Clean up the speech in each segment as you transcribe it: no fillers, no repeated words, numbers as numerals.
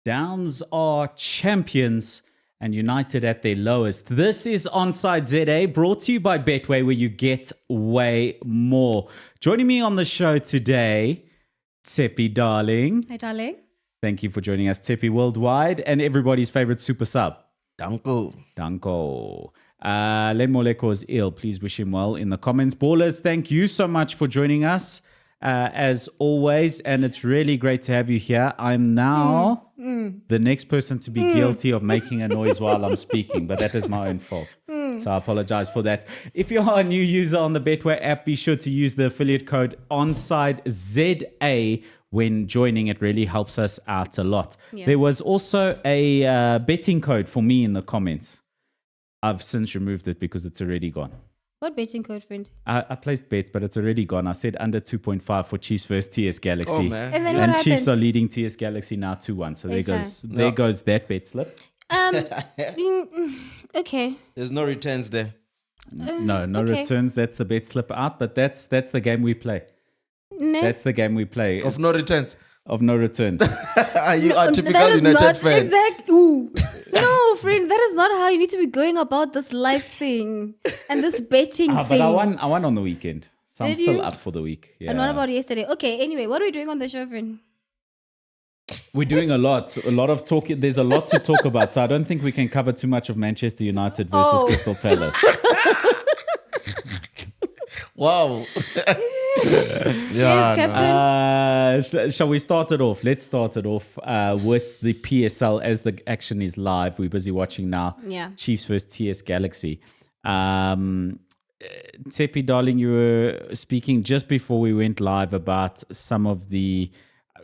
Downs are champions and United at their lowest. This is Onside ZA, brought to you by Betway, where you get way more. Joining me on the show today, Tshepi Darling. Hi, darling. Thank you for joining us, Tshepi Worldwide, and everybody's favorite super sub. Danko. Len Moleko is ill. Please wish him well in the comments. Ballers, thank you so much for joining us, as always, and it's really great to have you here. I'm now the next person to be guilty of making a noise while I'm speaking, but that is my own fault. So I apologize for that. If you are a new user on the Betway app, be sure to use the affiliate code ONSIDEZA when joining. It really helps us out a lot. Yeah. There was also a betting code for me in the comments. I've since removed it because it's already gone. What betting code, friend? I placed bets, but it's already gone. I said under 2.5 for Chiefs versus TS Galaxy. Oh, man. And then what happened? Chiefs are leading TS Galaxy now 2-1. So there goes that bet slip. Okay. There's no returns there. No returns. That's the bet slip out, but that's the game we play. That's the game we play. Of no returns. Of no returns. You are typical United fan. Exactly. Ooh. No, friend, that is not how you need to be going about this life thing and this betting thing. But I won on the weekend. So I'm Did still you? up for the week. Yeah. And what about yesterday? Okay, anyway, what are we doing on the show, friend? We're doing a lot of talking. There's a lot to talk about. So I don't think we can cover too much of Manchester United versus Crystal Palace. Wow. Yes, Captain. Shall we start it off? Let's start it off with the PSL as the action is live. We're busy watching now. Yeah. Chiefs versus TS Galaxy. Tshepi, darling, you were speaking just before we went live about some of the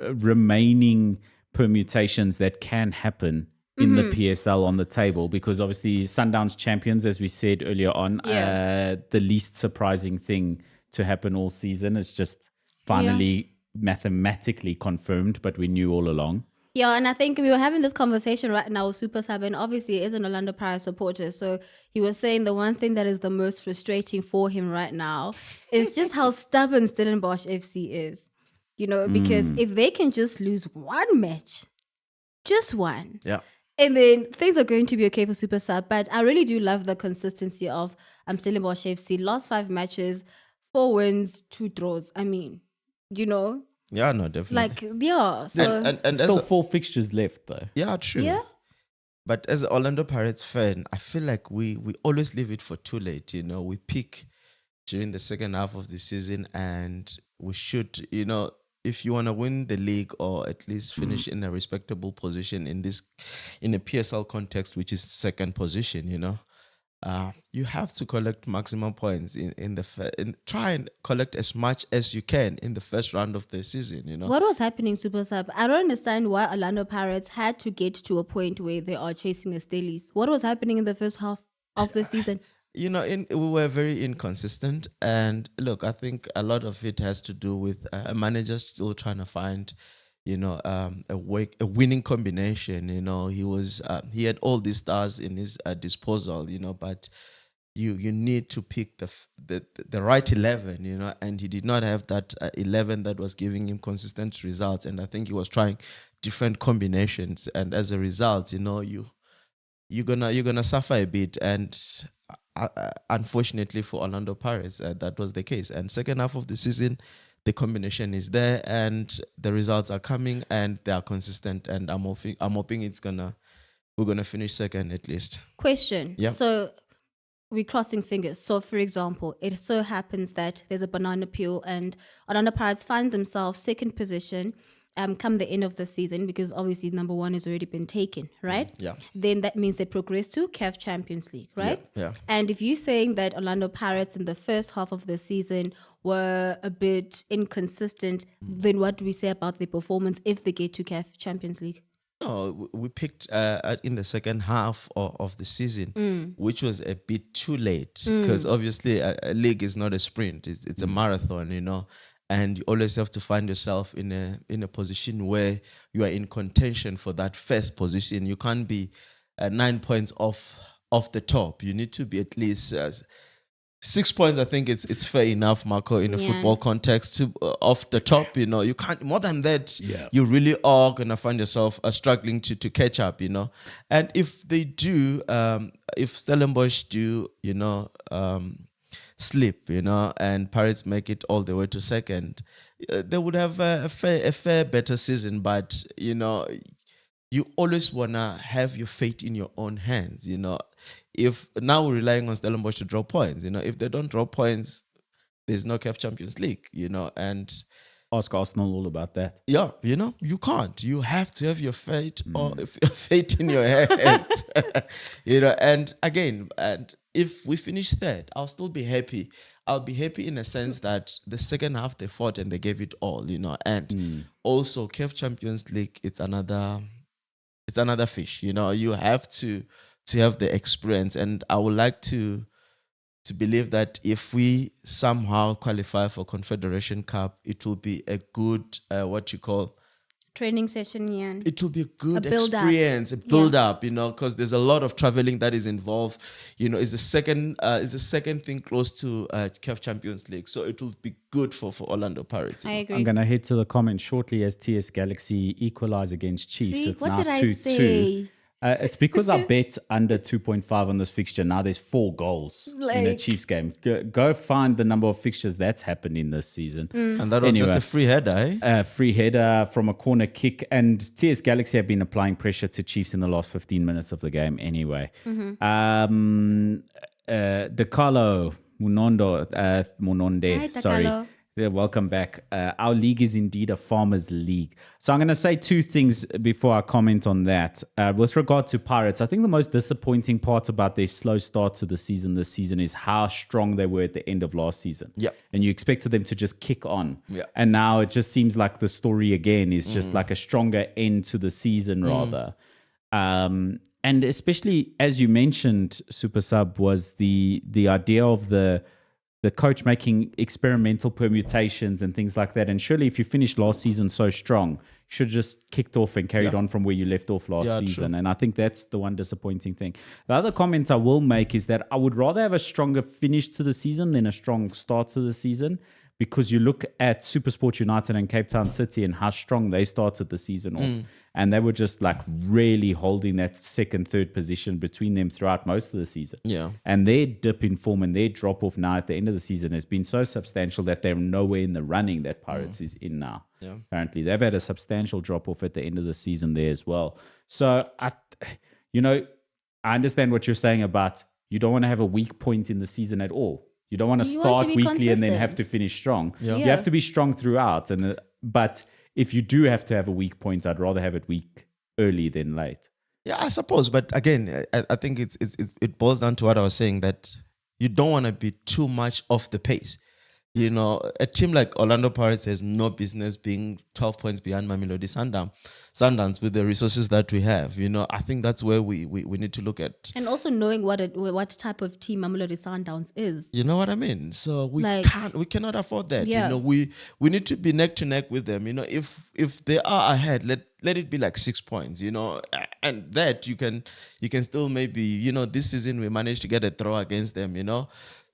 remaining permutations that can happen in the PSL on the table, because obviously Sundowns champions, as we said earlier on, the least surprising thing to happen all season is just finally mathematically confirmed, but we knew all along. Yeah, and I think we were having this conversation right now with Super Sub, and obviously he is an Orlando Pirates supporter, so he was saying the one thing that is the most frustrating for him right now is just how stubborn Stellenbosch FC is. You know, because if they can just lose one match, just one, and then things are going to be okay for Super Sub. But I really do love the consistency of Stellenbosch FC. Last 5 matches, 4 wins, 2 draws. I mean, you know. Yeah, no, definitely. Like, yeah. So, and still 4 fixtures left, though. Yeah, true. yeah. But as an Orlando Pirates fan, I feel like we always leave it for too late. You know, we peak during the second half of the season, and we should, you know, if you want to win the league or at least finish in a respectable position in a PSL context, which is second position, you know, you have to collect maximum points in try and collect as much as you can in the first round of the season, you know. What was happening, Super Sub? I don't understand why Orlando Pirates had to get to a point where they are chasing the Staleys. What was happening in the first half of the season? You know, we were very inconsistent, and look, I think a lot of it has to do with a manager still trying to find, you know, a winning combination. You know, he had all these stars in his disposal, you know, but you need to pick the right 11, you know, and he did not have that 11 that was giving him consistent results, and I think he was trying different combinations, and as a result, you know, you're gonna suffer a bit, and unfortunately for Orlando Pirates, that was the case. And second half of the season, the combination is there, and the results are coming, and they are consistent. And I'm hoping we're gonna finish second at least. Question. Yeah. So we're crossing fingers. So, for example, it so happens that there's a banana peel, and Orlando Pirates find themselves second position. Come the end of the season, because obviously number 1 has already been taken, right? Yeah. Then that means they progress to CAF Champions League, right? Yeah. And if you're saying that Orlando Pirates in the first half of the season were a bit inconsistent, then what do we say about their performance if they get to CAF Champions League? No, we picked in the second half of the season, which was a bit too late, because obviously a league is not a sprint; it's a marathon, you know. And you always have to find yourself in a position where you are in contention for that first position. You can't be 9 points off the top. You need to be at least 6 points, I think it's fair enough, Marco, in a football context. To off the top, you can't more than that. Yeah. You really are gonna find yourself struggling to catch up, And if they do, if Stellenbosch do, slip, and Pirates make it all the way to second, they would have a fair better season. But you always wanna have your fate in your own hands, If now we're relying on Stellenbosch to draw points, if they don't draw points, there's no CAF Champions League, and Ask Arsenal all about that. yeah, you can't. You have to have your fate or fate in your hands, And again, and if we finish third, I'll still be happy. I'll be happy in a sense that the second half they fought and they gave it all, And also CAF Champions League, it's another fish, You have to have the experience, and I would like to believe that if we somehow qualify for Confederation Cup, it will be a good training session. Yeah, it will be a good build-up. experience, a build up, because there's a lot of traveling that is involved. It's the second thing close to CAF Champions League, so it will be good for Orlando Pirates. I agree. I'm going to head to the comments shortly as TS Galaxy equalize against Chiefs. See, it's what now did I 2-2. say? It's because I bet under 2.5 on this fixture. Now there's 4 goals in a Chiefs game. Go find the number of fixtures that's happened in this season. And that was just a free header, eh? Free header from a corner kick. And TS Galaxy have been applying pressure to Chiefs in the last 15 minutes of the game anyway. DeCarlo Mononde, Hi, sorry. DeCarlo. Yeah, welcome back. Our league is indeed a farmers' league. So I'm going to say 2 things before I comment on that. With regard to Pirates, I think the most disappointing part about their slow start to the season this season is how strong they were at the end of last season. Yeah. And you expected them to just kick on. Yeah. And now it just seems like the story again is just like a stronger end to the season rather. And especially, as you mentioned, Super Sub, was the idea of the coach making experimental permutations and things like that. And surely if you finished last season so strong, you should have just kicked off and carried on from where you left off last season. True. And I think that's the one disappointing thing. The other comment I will make is that I would rather have a stronger finish to the season than a strong start to the season, because you look at SuperSport United and Cape Town City and how strong they started the season off. And they were just like really holding that second, third position between them throughout most of the season. Yeah. And their dip in form and their drop off now at the end of the season has been so substantial that they're nowhere in the running that Pirates is in now. Yeah. Apparently, they've had a substantial drop off at the end of the season there as well. So I understand what you're saying about you don't want to have a weak point in the season at all. You don't want to start weakly and then have to finish strong. Yeah. You have to be strong throughout. But if you do have to have a weak point, I'd rather have it weak early than late. Yeah, I suppose. But again, I think it boils down to what I was saying, that you don't want to be too much off the pace. A team like Orlando Pirates has no business being 12 points behind Mamelodi Sundowns with the resources that we have. I think that's where we need to look at. And also knowing what type of team Mamelodi Sundowns is. You know what I mean? So we cannot afford that. Yeah. We need to be neck to neck with them. If they are ahead, let it be like 6 points, and that you can still maybe, this season we managed to get a throw against them,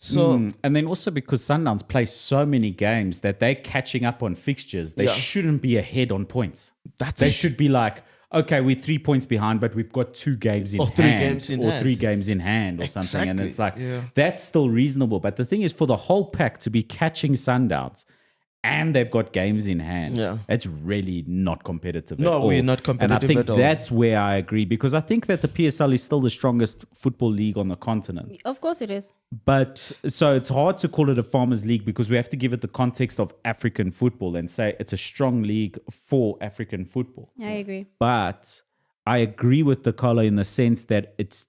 So and then also because Sundowns play so many games that they're catching up on fixtures, they shouldn't be ahead on points. They should be like, okay, we're 3 points behind, but we've got 2 games in hand, 3 games in hand. 3 games in hand, or something. And it's like Yeah. that's still reasonable. But the thing is, for the whole pack to be catching Sundowns, and they've got games in hand. Yeah. It's really not competitive at No, all. we're not competitive And I think at all. that's where I agree, because I think that the PSL is still the strongest football league on the continent. Of course it is. But so it's hard to call it a farmers league because we have to give it the context of African football and say it's a strong league for African football. I agree. But I agree with the color in the sense that it's,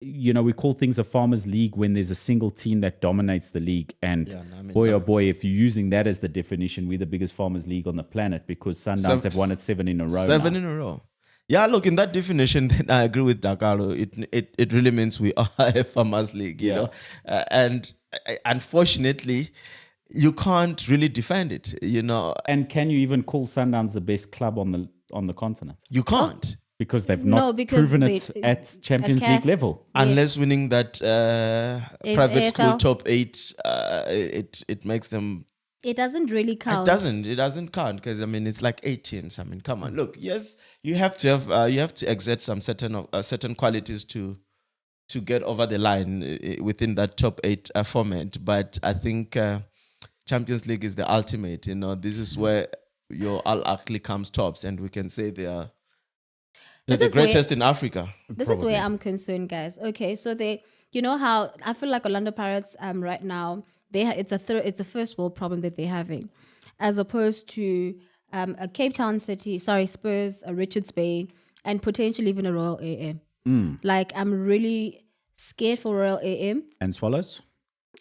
we call things a farmers league when there's a single team that dominates the league. And oh boy, if you're using that as the definition, we're the biggest farmers league on the planet because Sundowns have won it 7 in a row. 7 in a row. Yeah, look, in that definition, then I agree with Dakaro. It really means we are a farmers league, you know. And unfortunately, you can't really defend it, And can you even call Sundowns the best club on the continent? You can't. Because they've No, not because proven they- it at Champions CAF. League level. Unless winning that private school AFL. top 8, it makes them. It doesn't really count. It doesn't count because I mean it's like 8 teams. I mean, come on, look. Yes, you have to exert some certain qualities to get over the line within that top 8 format. But I think Champions League is the ultimate. You know, this is where your Al Ahly comes tops, and we can say they're the greatest in Africa. This is where I'm concerned, guys. Okay, so you know how I feel like Orlando Pirates right now it's a first world problem that they're having, as opposed to a Cape Town City, Spurs, a Richards Bay, and potentially even a Royal AM. Like I'm really scared for Royal AM And Swallows?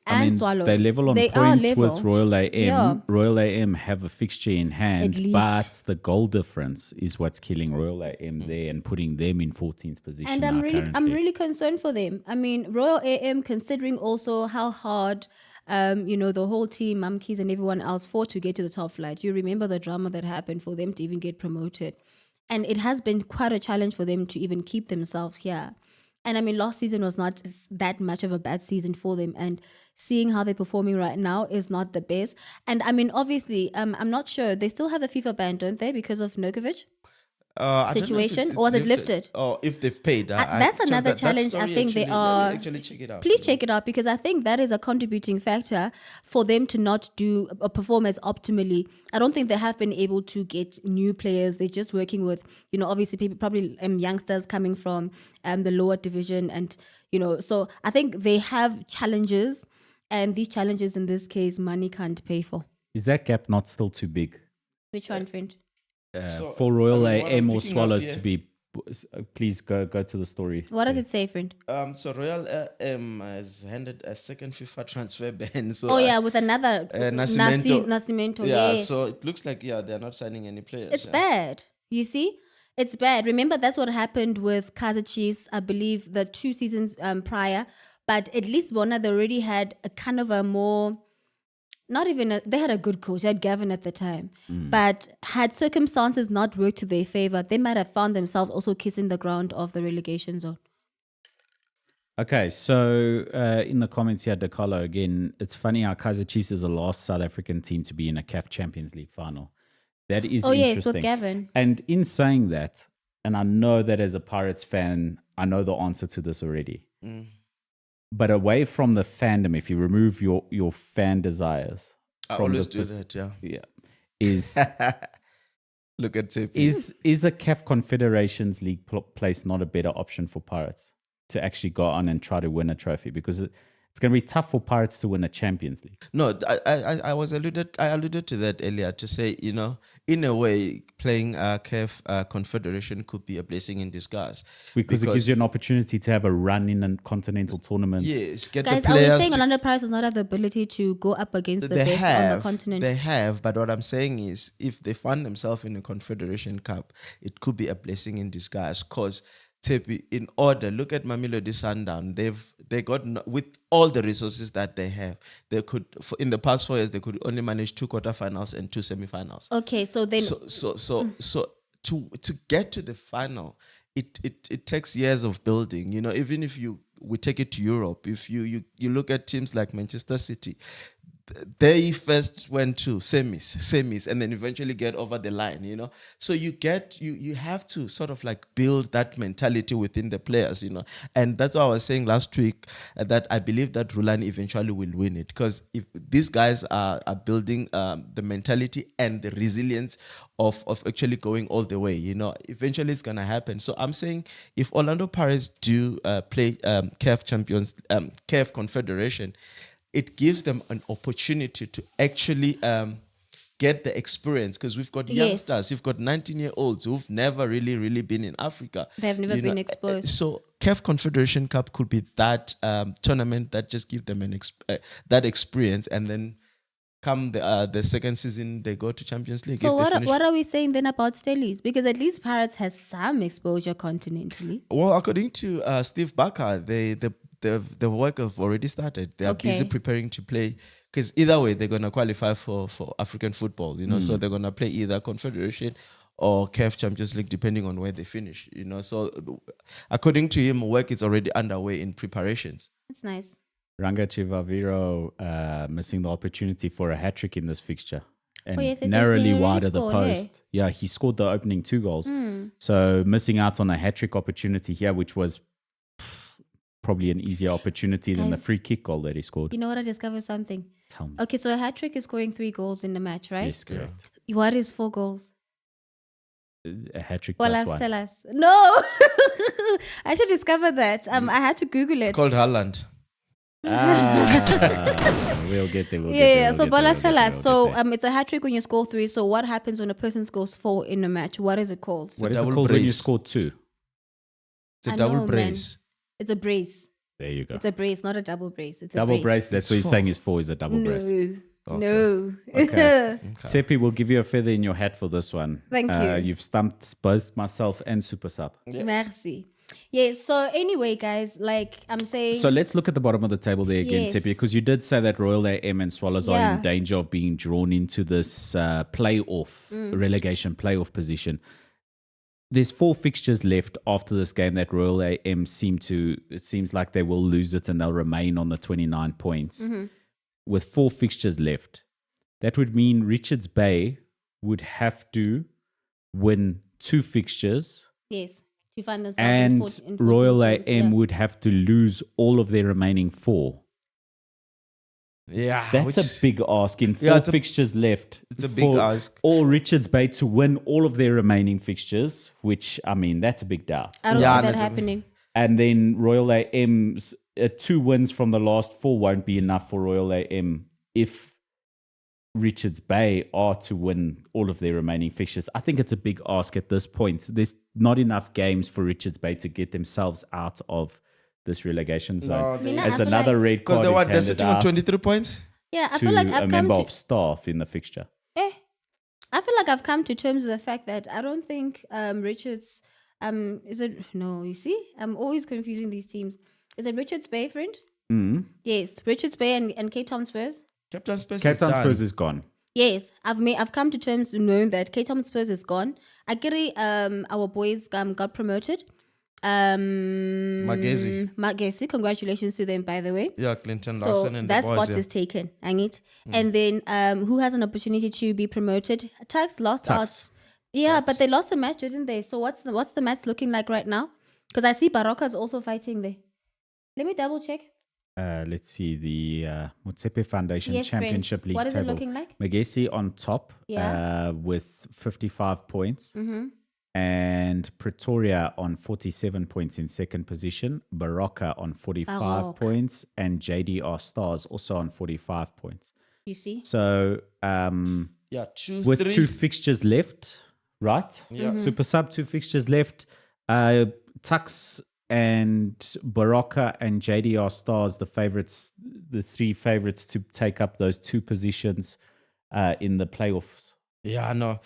Swallows. They level on They points are level. with Royal AM. Yeah. Royal AM have a fixture in hand, At least. but the goal difference is what's killing Royal AM there and putting them in 14th position. And I'm really concerned for them. I mean, Royal AM, considering also how hard the whole team, MacG's and everyone else fought to get to the top flight. You remember the drama that happened for them to even get promoted. And it has been quite a challenge for them to even keep themselves here. And I mean, last season was not that much of a bad season for them. And seeing how they're performing right now is not the best. And I mean, obviously, I'm not sure. They still have the FIFA ban, don't they, because of Nokovic? Situation, or was it lifted? Or if they've paid. That's another challenge. I think they are. Let me actually check it out. Please check it out, because I think that is a contributing factor for them to not do a performance optimally. I don't think they have been able to get new players. They're just working with, obviously people, probably youngsters coming from the lower division, and so I think they have challenges, and these challenges in this case, money can't pay for. Is that gap not still too big? Which one, friend? For Royal I mean, what AM I'm or picking up Swallows here- to be, please go to the story. What does it say, friend? So Royal has handed a second FIFA transfer ban. So Oh yeah, with another Nascimento. Nascimento. Yeah, Yes. so it looks like they're not signing any players. It's bad. You see? It's bad. Remember, that's what happened with Kaizer Chiefs, I believe, the 2 seasons prior. But at least Bona, they already had a kind of a more... they had a good coach. They had Gavin at the time. But had circumstances not worked to their favor, they might have found themselves also kissing the ground of the relegation zone. Okay, so in the comments here, DeCarlo, again, it's funny how Kaizer Chiefs is the last South African team to be in a CAF Champions League final. That is interesting. Yes, with Gavin. And in saying that, and I know that as a Pirates fan, I know the answer to this already. But away from the fandom, if you remove your fan desires, I from always the do that, yeah. is Look at Tippy. is a CAF Confederations League place not a better option for Pirates to actually go on and try to win a trophy? Because it's going to be tough for Pirates to win a Champions League. No, I alluded to that earlier to say, in a way, playing CAF Confederation could be a blessing in disguise. Because it gives you an opportunity to have a run in a continental tournament. Yes, get Guys, the are we players. saying Orlando Pirates does not have the ability to go up against the best on the continent? They have, but what I'm saying is, if they find themselves in a Confederation Cup, it could be a blessing in disguise. Because in order, look at Mamelodi Sundown. They got, with all the resources that they have, they could, in the past 4 years, they could only manage 2 quarterfinals and 2 semifinals. Okay, so then So to get to the final, it takes years of building. Even if we take it to Europe, if you look at teams like Manchester City, they first went to semis, and then eventually get over the line. So you have to sort of like build that mentality within the players. And that's what I was saying last week, that I believe that Rulani eventually will win it, because if these guys are building the mentality and the resilience of actually going all the way, eventually it's gonna happen. So I'm saying, if Orlando Pirates do play CAF Confederation, it gives them an opportunity to actually get the experience, because we've got youngsters, you've got 19-year-olds who've never really been in Africa. They've never been exposed. So CAF Confederation Cup could be that tournament that just gives them that experience, and then come the second season, they go to Champions League. So what are we saying then about Stellies? Because at least Pirates has some exposure continentally. Well, according to Steve Barker, the work have already started. They are busy preparing to play, because either way they're gonna qualify for African football. So they're gonna play either Confederation or CAF Champions League, depending on where they finish. So according to him, work is already underway in preparations. That's nice. Ranga Chivaviro missing the opportunity for a hat-trick in this fixture. And yes, narrowly he wide of the scored, post. Yeah, he scored the opening 2 goals. So missing out on a hat-trick opportunity here, which was probably an easier opportunity than the free kick goal that he scored. You know what? I discovered something. Tell me. Okay, so a hat trick is scoring 3 goals in the match, right? Yes, correct. What is 4 goals? A hat-trick Well, plus 1. tell us. No! I should discover that. I had to Google it. It's called Haaland. We'll get there. Yeah. So Bolas, tell us. So it's a hat trick when you score 3. So what happens when a person scores 4 in a match? What is it called? What is it double called when you brace. score 2? It's a I double know, brace. It's a brace. There you go. It's a brace, not a double brace. It's Double a brace. That's what he's saying is 4 is a double brace. No. Okay. Tsepi will give you a feather in your hat for this one. Thank you. You've stumped both myself and Super Sub. Merci. Yes. So anyway, guys, like I'm saying. So let's look at the bottom of the table there again, Yes. Tsepi, because you did say that Royal AM and Swallows are Yeah. in danger of being drawn into this playoff, relegation playoff position. There's 4 fixtures left after this game that Royal AM it seems like they will lose it and they'll remain on the 29 points. With 4 fixtures left, that would mean Richards Bay would have to win 2 fixtures Yes. To find themselves and in 14 Royal points, AM yeah. would have to lose all of their remaining 4. Yeah. That's a big ask in 4 Yeah, it's a- fixtures left. it's a big for ask. All Richards Bay to win all of their remaining fixtures, which, I mean, that's a big doubt. I don't Yeah, see that that's a- happening. And then Royal AM's 2 wins from the last 4 won't be enough for Royal AM if Richards Bay are to win all of their remaining fixtures. I think it's a big ask at this point. There's not enough games for Richards Bay to get themselves out of this relegation zone. mean, I As feel another like- red Because card they're is they're handed sitting on out 23 points. Yeah, I to feel like a I've come member to. of staff in the fixture. I feel like I've come to terms with the fact that I don't think Richards is it no, you see? I'm always confusing these teams. Is it Richards Bay, friend? Yes, Richards Bay and Cape Town Spurs. Cape Town Spurs. Cape Town Spurs is gone. Yes, I've come to terms to knowing that Cape Town Spurs is gone. Agiri, our boys got promoted. MacG, congratulations to them, by the way. Yeah, Clinton So Larson and that the boys. spot is taken, Angit. And then who has an opportunity to be promoted? Tuks lost out. Tuks. Yeah, but they lost a match, didn't they? So what's the match looking like right now? Because I see Baroka's also fighting there. Let me double check. Let's see the Motsepe Foundation Yes, friend. Championship League What is it table. looking like? Magesi on top Yeah. with 55 points. And Pretoria on 47 points in second position. Baroka on 45 Baroque. points. And JDR Stars also on 45 points. You see? So Yeah, with 3. 2 fixtures left, right? Yeah. Super Sub, 2 fixtures left. Tux and Baroka and JDR Stars, the 3 favorites to take up those 2 positions in the playoffs. Yeah, no.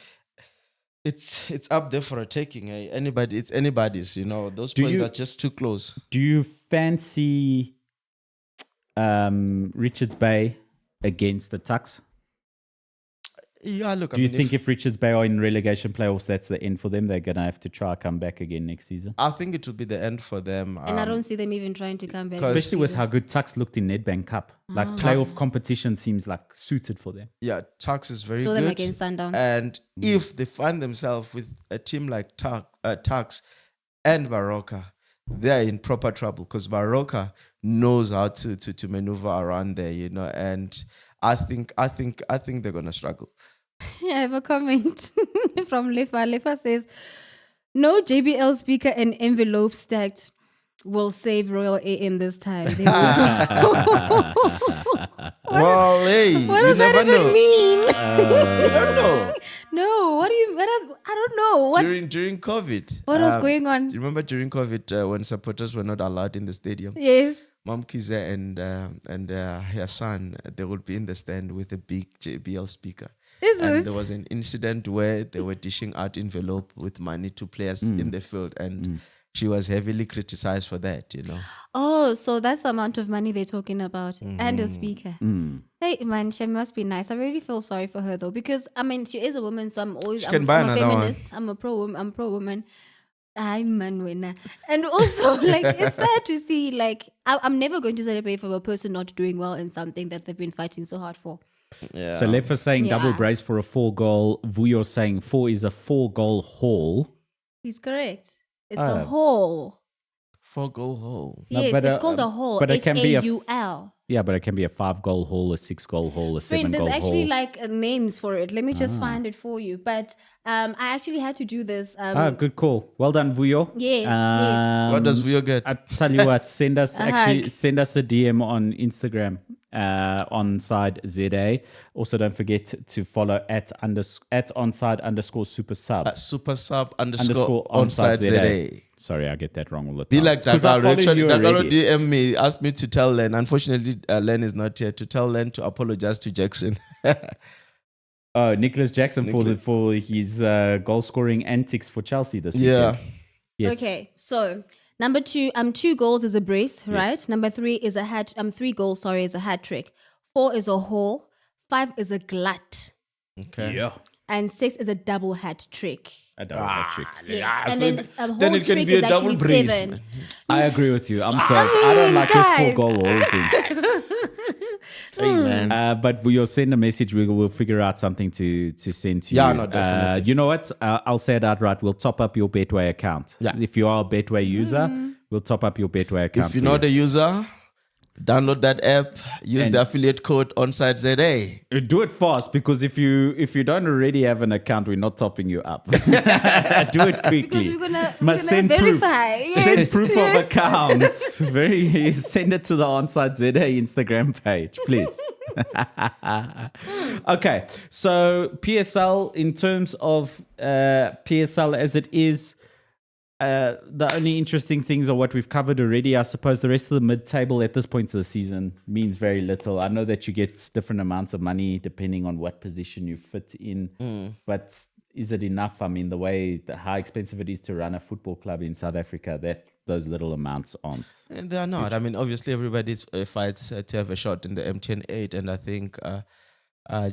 It's up there for a taking. Eh? It's anybody's. Those points are just too close. Do you fancy Richards Bay against the Tux? Yeah, look. Do you think if Richards Bay are in relegation playoffs, that's the end for them? They're going to have to try come back again next season? I think it will be the end for them. And I don't see them even trying to come back. Especially with how good Tux looked in Nedbank Cup. Like playoff competition seems like suited for them. Yeah, Tux is very Saw good. them against Sundown. And if they find themselves with a team like Tux and Baroka, they're in proper trouble because Baroka knows how to maneuver around there, and I think they're gonna struggle. I have a comment from Lefa. Lefa says, no JBL speaker and envelope stacked will save Royal AM this time. They will. Well, hey, What you does that never even know. mean? You don't know. No, what do you, I don't know. What During COVID, was going on? do you remember during COVID when supporters were not allowed in the stadium? Yes. Mom Kize and her son, they would be in the stand with a big JBL speaker. Is And it? there was an incident where they were dishing out envelope with money to players in the field, and she was heavily criticized for that, Oh, so that's the amount of money they're talking about. And a speaker. Hey, man, she must be nice. I really feel sorry for her, though, because, I mean, she is a woman, so I'm can buy I'm a another one. feminist. I'm pro-woman. I'm a winner. And also, like, it's sad to see, like, I'm never going to celebrate for a person not doing well in something that they've been fighting so hard for. Yeah. So Lefa saying double Yeah. brace for a 4-goal. Vuyo saying 4 is a 4-goal haul. He's correct. It's a haul. 4-goal hole. No, Yes, but, it's called a haul. but it can be a H-A-U-L. Yeah, but it can be a 5-goal haul, a 6-goal haul, a Friend, 7-goal there's haul. actually like names for it. Let me just find it for you. But I actually had to do this. Good call. Well done, Vuyo. Yes, What does Vuyo get? I tell you what, send us hug. send us a DM on Instagram, Onside ZA. Also, don't forget to follow at onside_super sub. Super sub Underscore onside ZA. Sorry, I get that wrong all the time. Be like 'Cause I Dagalo. follow Actually, you Dagalo already. DM me, asked me to tell Len. Unfortunately, Len is not here. To tell Len to apologize to Jackson. Oh, Nicholas Jackson for his goal scoring antics for Chelsea this Yeah. weekend. Yes. Okay, so number 2, 2 goals is a brace, right? Number 3 is a 3 goals, sorry, is a hat trick. 4 is a haul. 5 is a glut. Okay. Yeah. And 6 is a double hat trick. A double hat trick. Yes. Ah, And so then a whole then it can trick be a is double actually brace. 7. Man. I agree with you. I'm sorry. I don't like his guys. 4-goal haul thing. Hey, man. But we'll send a message. We'll figure out something to send to Yeah, you. no, definitely. You know what? I'll say it outright. We'll top up your Betway account. Yeah. If you are a Betway user, we'll top up your Betway account. If you're not a user, download that app. Use And- the affiliate code Onside ZA. Do it fast, because if you don't already have an account, we're not topping you up. Do it quickly. Because we're gonna send proof. verify. Yes, Send proof yes. of accounts. Send it to the Onside ZA Instagram page, please. Okay, so PSL, in terms of PSL as it is, the only interesting things are what we've covered already. I suppose the rest of the mid-table at this point of the season means very little. I know that you get different amounts of money depending on what position you fit in, but is it enough? I mean, how expensive it is to run a football club in South Africa, that those little amounts aren't. And they are not. I mean, obviously, everybody fights to have a shot in the MTN 8. And I think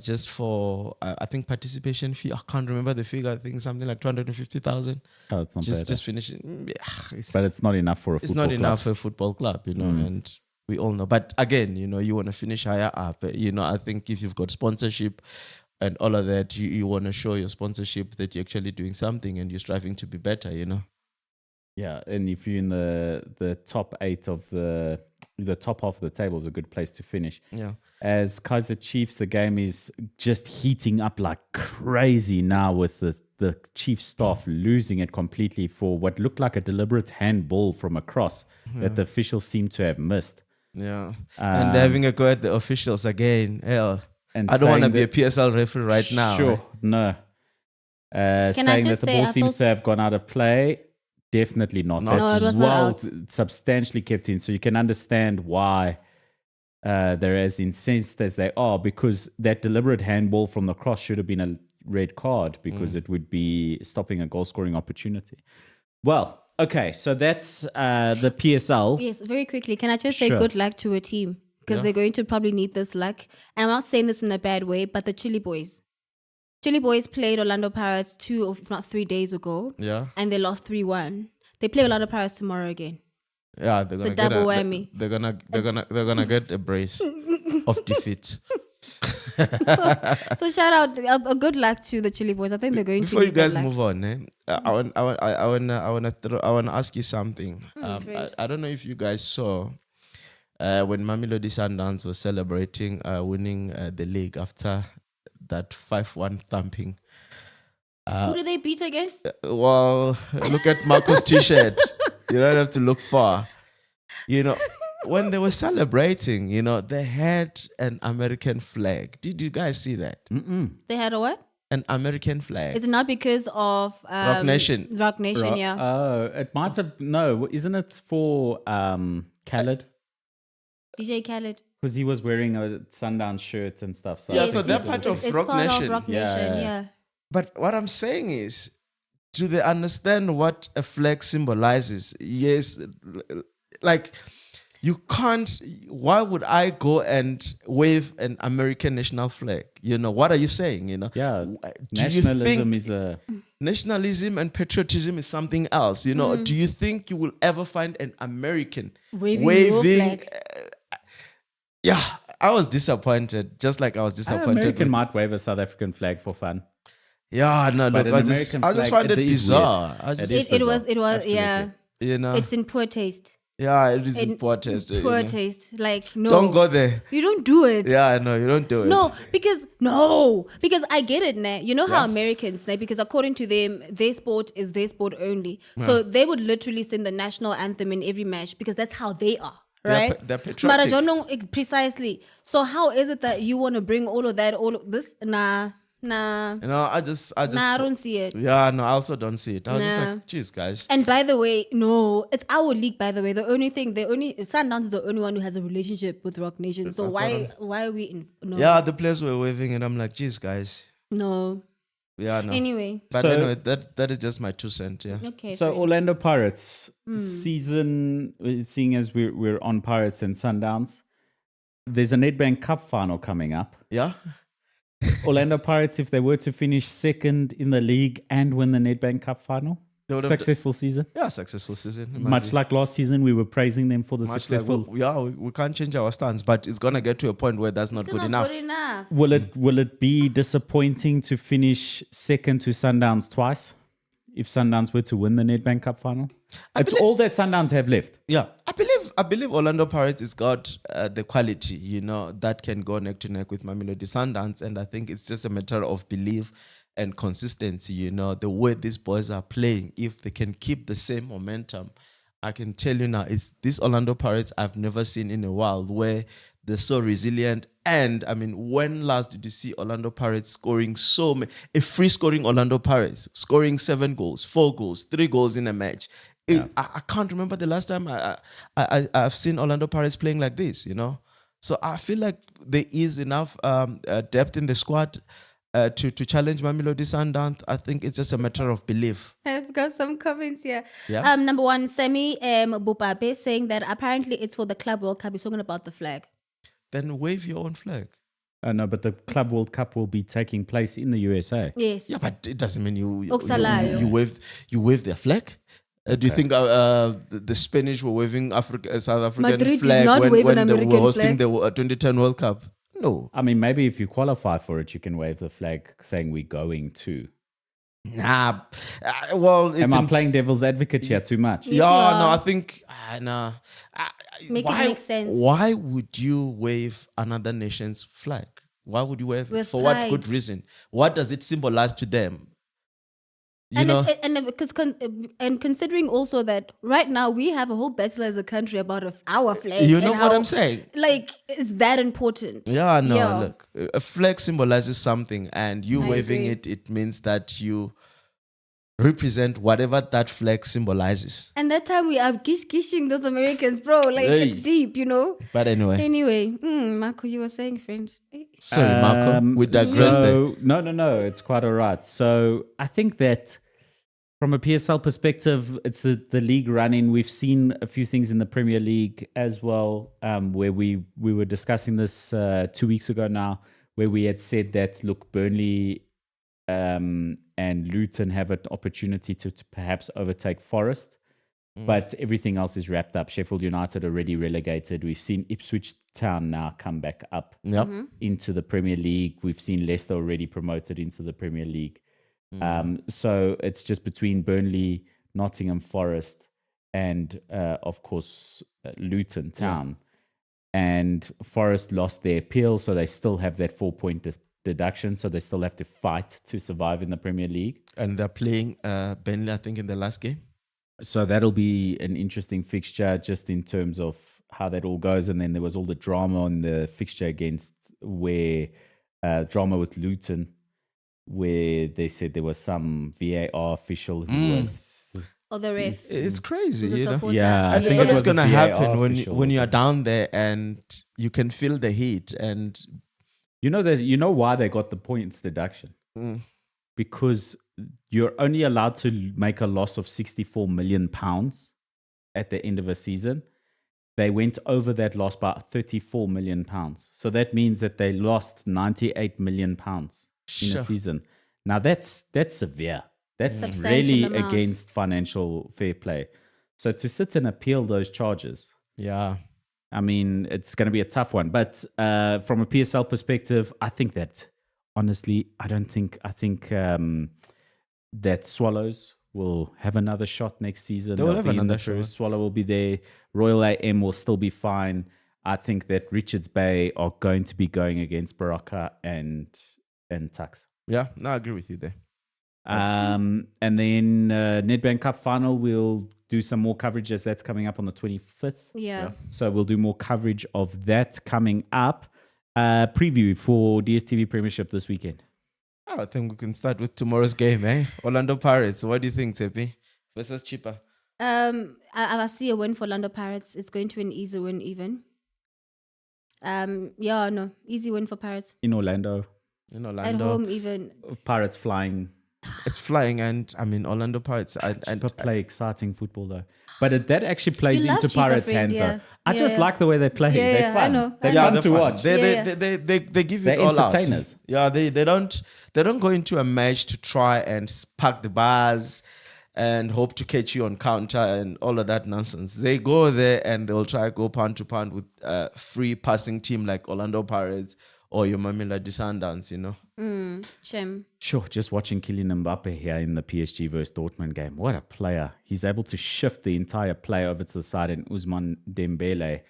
just for, I think participation fee, I can't remember the figure. I think something like 250,000. Oh, it's not bad. Just finishing. Yeah, But it's not enough for a football it's not club. enough for a football club, and we all know. But again, you want to finish higher up. I think if you've got sponsorship and all of that, you want to show your sponsorship that you're actually doing something and you're striving to be better, Yeah, and if you're in the top 8 of the top half of the table, is a good place to finish. Yeah. As Kaizer Chiefs, the game is just heating up like crazy now, with the Chiefs staff losing it completely for what looked like a deliberate handball from across that the officials seem to have missed. Yeah. And they're having a go at the officials again. Hell, And I don't want to saying be a PSL referee right now. Sure, no. I Saying that just the say, ball I seems felt- to have gone out of play. Definitely not. No, That's it was not out. substantially kept in. So you can understand why they're as incensed as they are, because that deliberate handball from the cross should have been a red card, because it would be stopping a goal scoring opportunity. Well, okay, so that's the PSL. Yes, very quickly. Can I just say Sure. good luck to a team? Because they're going to probably need this luck. And I'm not saying this in a bad way, but the Chile Boys. Chile Boys played Orlando Pirates 2, if not 3 days ago. Yeah. And they lost 3-1. They play Orlando Pirates tomorrow again. Yeah, they're gonna a double get whammy. They're gonna get a brace of defeat. So shout out, a good luck to the Chile Boys. I think they're going Before to you need that guys luck. move on, I wanna ask you something. I don't know if you guys saw when Mamelodi Sundowns was celebrating winning the league after that 5-1 thumping. Who did they beat again? Well, look at Marco's t-shirt. You don't have to look far. When they were celebrating, they had an American flag. Did you guys see that? They had a what? An American flag. Is it not because of Rock Nation. Rock Nation, yeah. Oh, it might have. No, isn't it for Khaled? DJ Khaled. Because he was wearing a Sundown shirt and stuff. So Yeah, I so think they're he's- part of It's Rock part Nation. of Rock Yeah, Nation, yeah. yeah. But what I'm saying is, do they understand what a flag symbolizes? Yes, like you can't. Why would I go and wave an American national flag? You know, what are you saying? You know, Yeah, do you nationalism think is a nationalism and patriotism is something else? You know, do you think you will ever find an American Waving your flag. Yeah, I was disappointed, just like I was disappointed. American with- might wave a South African flag for fun. Yeah, no, But look, an I just American find flag, it it is bizarre. weird. I It just, is It was, Absolutely. yeah. you know, It's in poor taste. yeah, it is In important. you poor know. taste. Like, no. Don't go there. You don't do it. Yeah, I know you don't do it. No, because I get it, nah. You know how Americans, nah, because according to them, their sport is their sport only. So they would literally sing the national anthem in every match because that's how they are, right? They're patriotic. Marajono, precisely. So how is it that you want to bring all of that, all of this? Nah. You know, I just, I don't see it. Yeah, no, I also don't see it. I was just Nah. like, geez, guys. And by the way, no, it's our league. By the way, Sundowns is the only one who has a relationship with Rock Nation. So why are we in? No, Yeah, the players were waving, and I'm like, geez, guys. no. Yeah, no. Anyway, But So- anyway, that is just my 2 cents. Yeah. okay. So great. Orlando Pirates season, seeing as we're on Pirates and Sundowns, there's a Nedbank Cup final coming up. Yeah. Orlando Pirates, if they were to finish second in the league and win the Nedbank Cup final, They would have successful season. Yeah, successful season. in my Much view. like last season, we were praising them for the Much like successful. we can't change our stance, but it's gonna get to a point where that's not Still good not enough. good enough. Will it be disappointing to finish second to Sundowns twice if Sundowns were to win the Nedbank Cup final? It's all that Sundowns have left. Yeah, I believe Orlando Pirates has got the quality, you know, that can go neck to neck with Mamelodi Sundowns, and I think it's just a matter of belief and consistency. You know, the way these boys are playing, if they can keep the same momentum, I can tell you now, it's these Orlando Pirates I've never seen in a while, where they're so resilient. And I mean, when last did you see Orlando Pirates scoring a free scoring Orlando Pirates scoring 7 goals, 4 goals, 3 goals in a match? I can't remember the last time I've seen Orlando Pirates playing like this, you know? So I feel like there is enough depth in the squad to challenge Mamelodi Sundowns. I think it's just a matter of belief. I've got some comments here. Yeah. Number one, Semi Bupape saying that apparently it's for the Club World Cup. He's talking about the flag. Then wave your own flag. No, but the Club World Cup will be taking place in the USA. Yes. Yeah, but it doesn't mean you Oksalayo. wave their flag. Do you think the Spanish were waving South African Madrid did flag not wave when an they American were hosting flag. the 2010 World Cup? No. I mean, maybe if you qualify for it, you can wave the flag saying we're going to. Nah. Well, it's Am I playing devil's advocate here too much? Yes, yeah, you are. no, I think nah. Make it make sense. Why would you wave another nation's flag? Why would you wave it? With For what pride. good reason? What does it symbolize to them? You And, know, and considering also that right now we have a whole battle as a country about our flag. you and know what how, I'm saying? Like, it's that important. Yeah, no, Yeah. look, a flag symbolizes something, and you I waving agree. it means that you represent whatever that flag symbolizes. And that time we are gishing those Americans, bro. Like, it's Hey. deep, you know? But anyway, Anyway, Marco, you were saying French. sorry, Marco, we digress there. No, it's quite all right. So I think that from a PSL perspective, it's the league running. We've seen a few things in the Premier League as well, where we were discussing this 2 weeks ago now, where we had said that, look, Burnley and Luton have an opportunity to perhaps overtake Forest. But everything else is wrapped up. Sheffield United already relegated. We've seen Ipswich Town now come back up Yep. into the Premier League. We've seen Leicester already promoted into the Premier League. So it's just between Burnley, Nottingham Forest, and of course Luton Town. And Forest lost their appeal, so they still have that 4-point deduction. So they still have to fight to survive in the Premier League. And they're playing Burnley, I think, in the last game. So that'll be an interesting fixture just in terms of how that all goes. And then there was all the drama on the fixture against drama with Luton, where they said there was some VAR official who was... Or the ref. It's crazy, Who's a you know. supporter. Yeah, I And think it's it always was a going to VAR happen official when or you are something. down there and you can feel the heat. And You know why they got the points deduction? Because you're only allowed to make a loss of 64 million pounds at the end of a season. They went over that loss by 34 million pounds. So that means that they lost 98 million pounds in a season. Now that's severe. That's Substantial really amount. against financial fair play. So to sit and appeal those charges, Yeah. I mean, it's going to be a tough one. But from a PSL perspective, I think that, honestly, I think that Swallows will have another shot next season. They will They'll have be in another the first. shot. Swallow will be there. Royal AM will still be fine. I think that Richards Bay are going to be going against Baraka and Tuks. Yeah. No, I agree with you there. And then Nedbank Cup final, we'll do some more coverage as that's coming up on the 25th. Yeah. So we'll do more coverage of that coming up. Preview for DSTV Premiership this weekend. Oh, I think we can start with tomorrow's game, eh? Orlando Pirates. What do you think, Tepi? Versus Chippa. I see a win for Orlando Pirates. It's going to be an easy win, even. Easy win for Pirates. In Orlando, In At Orlando. home, even. Pirates flying. It's flying, and I mean, Orlando Pirates. And Chippa play exciting football though. But that actually plays You love into Chippa, Pirates' friend, hands yeah. though. I just Yeah. like the way they play. Yeah, They're yeah, I fun. know. They're I know. fun they're to fun. watch. They give They're it all out. entertainers. Yeah, they don't go into a match to try and park the bars and hope to catch you on counter and all of that nonsense. They go there and they'll try to go pound to pound with a free passing team like Orlando Pirates or your Mamelodi Sundowns, you know. Shame. Sure, just watching Kylian Mbappe here in the PSG versus Dortmund game. What a player. He's able to shift the entire play over to the side, and Ousmane Dembele,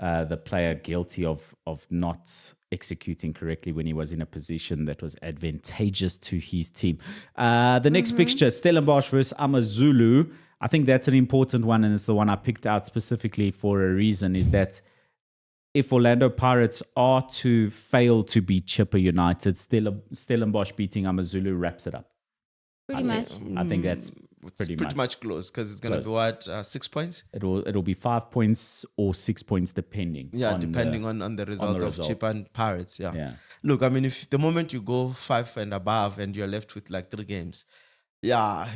the player guilty of not executing correctly when he was in a position that was advantageous to his team. The next fixture, Stellenbosch versus Amazulu. I think that's an important one, and it's the one I picked out specifically for a reason, is that if Orlando Pirates are to fail to beat Chippa United, Stellenbosch beating Amazulu wraps it up. Pretty much. I think that's It's pretty much close because it's going to close. be what, 6 points? It'll be 5 points or 6 points depending. Yeah, on depending on the result of result. Chippa and Pirates. Yeah. Yeah. Look, I mean, if the moment you go 5 and above and you're left with like 3 games, Yeah.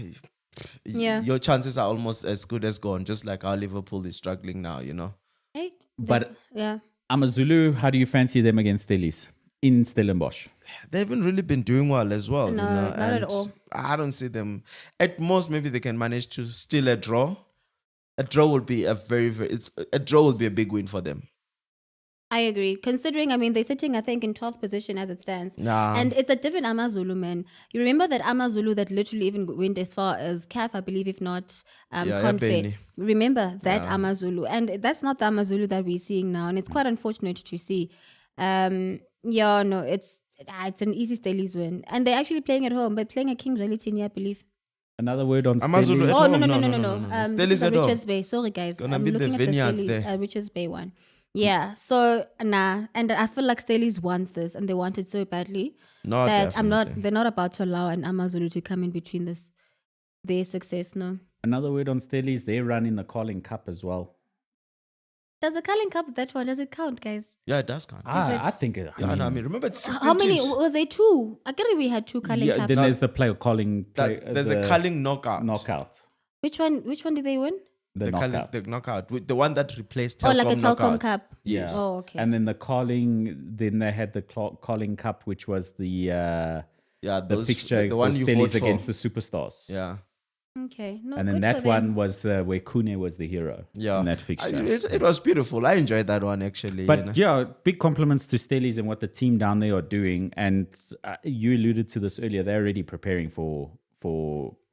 your chances are almost as good as gone, just like how Liverpool is struggling now, you know. Hey, But yeah. Amazulu, how do you fancy them against Stellies in Stellenbosch? They haven't really been doing well as well. No, you know, not at and all. I don't see them. At most, maybe they can manage to steal a draw. A draw will be a big win for them. I agree. Considering, I mean, they're sitting, I think, in 12th position as it stands. Nah. And it's a different Amazulu, man. You remember that Amazulu that literally even went as far as CAF, I believe, if not Confe. Benny. Remember that Amazulu. And that's not the Amazulu that we're seeing now. And it's quite unfortunate to see. It's an easy Stellies win. And they're actually playing at home, but playing at King's Wellington, I believe. Another word on Amazulu Stellies. at Oh, home? no. No. This Stellies is at the home. Richards Bay. Sorry, guys. gonna I'm be the looking at the vineyards Stellies, there. Richards Bay one. Yeah, so nah, and I feel like Stellies wants this, and they want it so badly No, that definitely. they're not about to allow an Amazulu to come in between their success. No, Another word on Stellies, they run in the Carling Cup as well. does the Carling Cup that one does it count, guys? Yeah, it does count. I think it. I mean, remember it's 16 How many teams. was there? 2? I get it. We had 2 Carling Cups. then there's the player Carling. There's a Carling knockout. knockout. Which one did they win? The Carling- knockout. the knockout. With the one that replaced Telkom Oh, like a Telkom knockout. Cup. Yes. Oh, okay. And then the Carling, then they had the Carling Cup, which was the Yeah, those, fixture the for one you vote Stellies for. against the Superstars. Yeah. Okay. No, And then good that for them. one was where Kune was the hero Yeah. in that fixture. It was beautiful. I enjoyed that one actually. But you know. yeah, big compliments to Stellies and what the team down there are doing. And you alluded to this earlier. They're already preparing for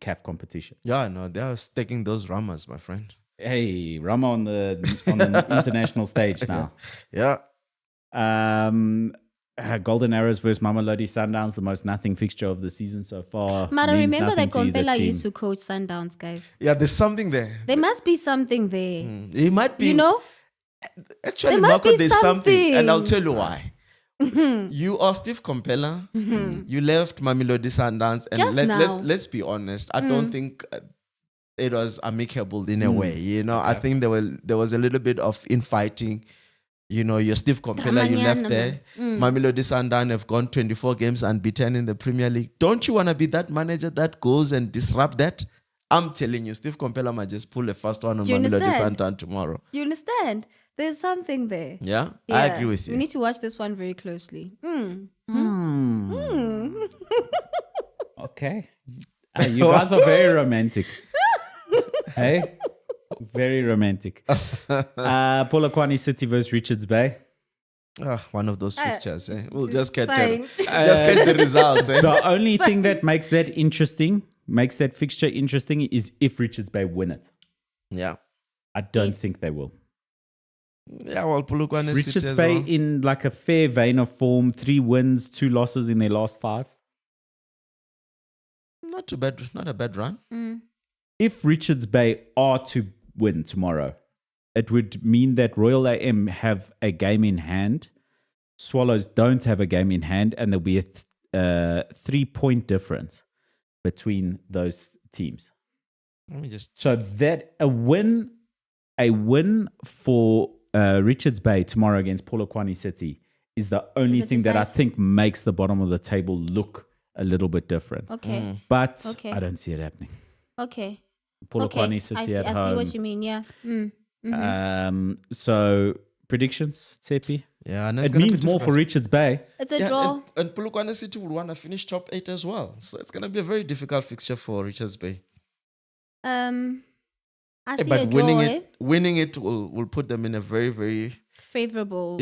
CAF competition. Yeah, no, they are staking those ramas, my friend. Hey, Rama on the international stage now. Yeah. Golden Arrows versus Mamelodi Sundowns, the most nothing fixture of the season so far. Mara, Means remember that nothing to the Gompela team. used to coach Sundowns, guys. Yeah, there's something there. There must be something there. It might be. You know? Actually, there might Marco, be there's something. And I'll something. tell you why. You are Steve Compella. You left Mamelodi Sundowns. And Just now. let's be honest. I don't think it was amicable in a way. You know, I think there was a little bit of infighting Your Steve Compella, you left there. Mamelodi Sundowns have gone 24 games unbeaten in the Premier League. Don't you want to be that manager that goes and disrupt that? I'm telling you, Steve Compella might just pull the first one on Mamelodi Sundowns tomorrow. Do you understand? There's something there. Yeah, I agree with you. We need to watch this one very closely. Okay. You guys are very romantic. Hey? Very romantic. Polokwane City versus Richards Bay. One of those fixtures. We'll just catch the results. The only thing that makes that fixture interesting is if Richards Bay win it. Yeah. I don't think they will. Yeah, well, Polokwane City Richards as Bay well. in like a fair vein of form, 3 wins, 2 losses in their last 5. Not too bad. Not a bad run. If Richards Bay are to win tomorrow, it would mean that Royal AM have a game in hand. Swallows don't have a game in hand, and there'll be a 3-point difference between those teams. Let me just. So that a win for Richards Bay tomorrow against Polokwane City is the only thing that I think makes the bottom of the table look a little bit different. Okay. But I don't see it happening. Okay. Polokwane City at home. I see what you mean, yeah. So predictions, Tsepi? Yeah, and it means more for Richards Bay. It's a draw. And Polokwane City will want to finish top 8 as well. So it's going to be a very difficult fixture for Richards Bay. I see a draw. Winning it will put them in a very, very favorable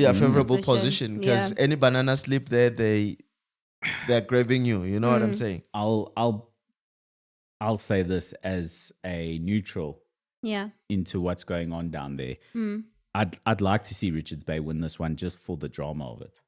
position because any banana slip there, they're grabbing you. You know what I'm saying? I'll say this as a neutral into what's going on down there. I'd like to see Richards Bay win this one just for the drama of it,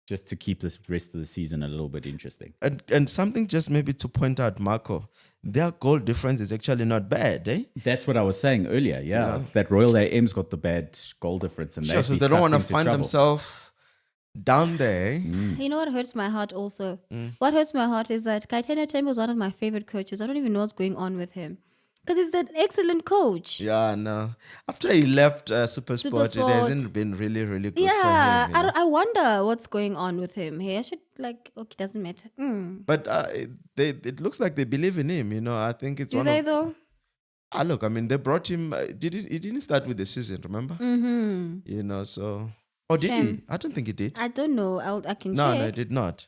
just to keep this rest of the season a little bit interesting. And something just maybe to point out, Marco, their goal difference is actually not bad, eh? That's what I was saying earlier. Yeah. It's that Royal AM's got the bad goal difference, and so they don't want to find themselves down there. You know what hurts my heart also? What hurts my heart is that Kaitana Tembe was one of my favorite coaches. I don't even know what's going on with him. Because he's an excellent coach. Yeah, no. After he left Supersport, it hasn't been really, really good for him. Yeah, I wonder what's going on with him. Hey, I should doesn't matter. But it looks like they believe in him. I think it's Do they though? Look, I mean, they brought him. It didn't start with the season, remember? So. Oh, did he? I don't think he did. I don't know. I can check. No, it did not.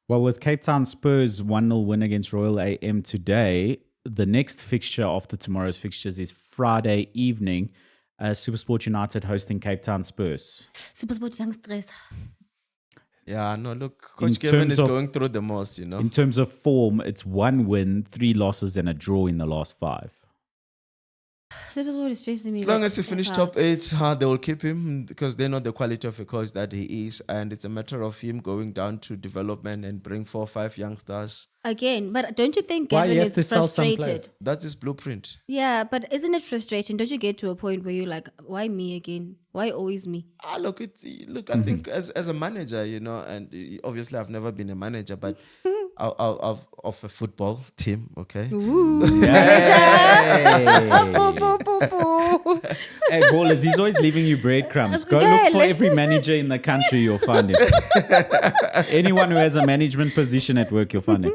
Well, with Cape Town Spurs 1-0 win against Royal AM today, the next fixture after tomorrow's fixtures is Friday evening. SuperSport United hosting Cape Town Spurs. SuperSport young stress. Yeah, no, look, Coach Kevin is going through the most, In terms of form, it's 1 win, 3 losses, and a draw in the last 5. SuperSport is stressing me. As long as he finishes top 8, they will keep him because they know the quality of a coach that he is, and it's a matter of him going down to development and bring 4 or 5 youngsters. Again, but don't you think Gavin is frustrated? That's his blueprint. Yeah, but isn't it frustrating? Don't you get to a point where you're like, why me again? Why always me? Look, I think as a manager, and obviously I've never been a manager, but of a football team, okay? Hey, ballers, he's always leaving you breadcrumbs. Go look for every manager in the country, you'll find him. Anyone who has a management position at work, you'll find him.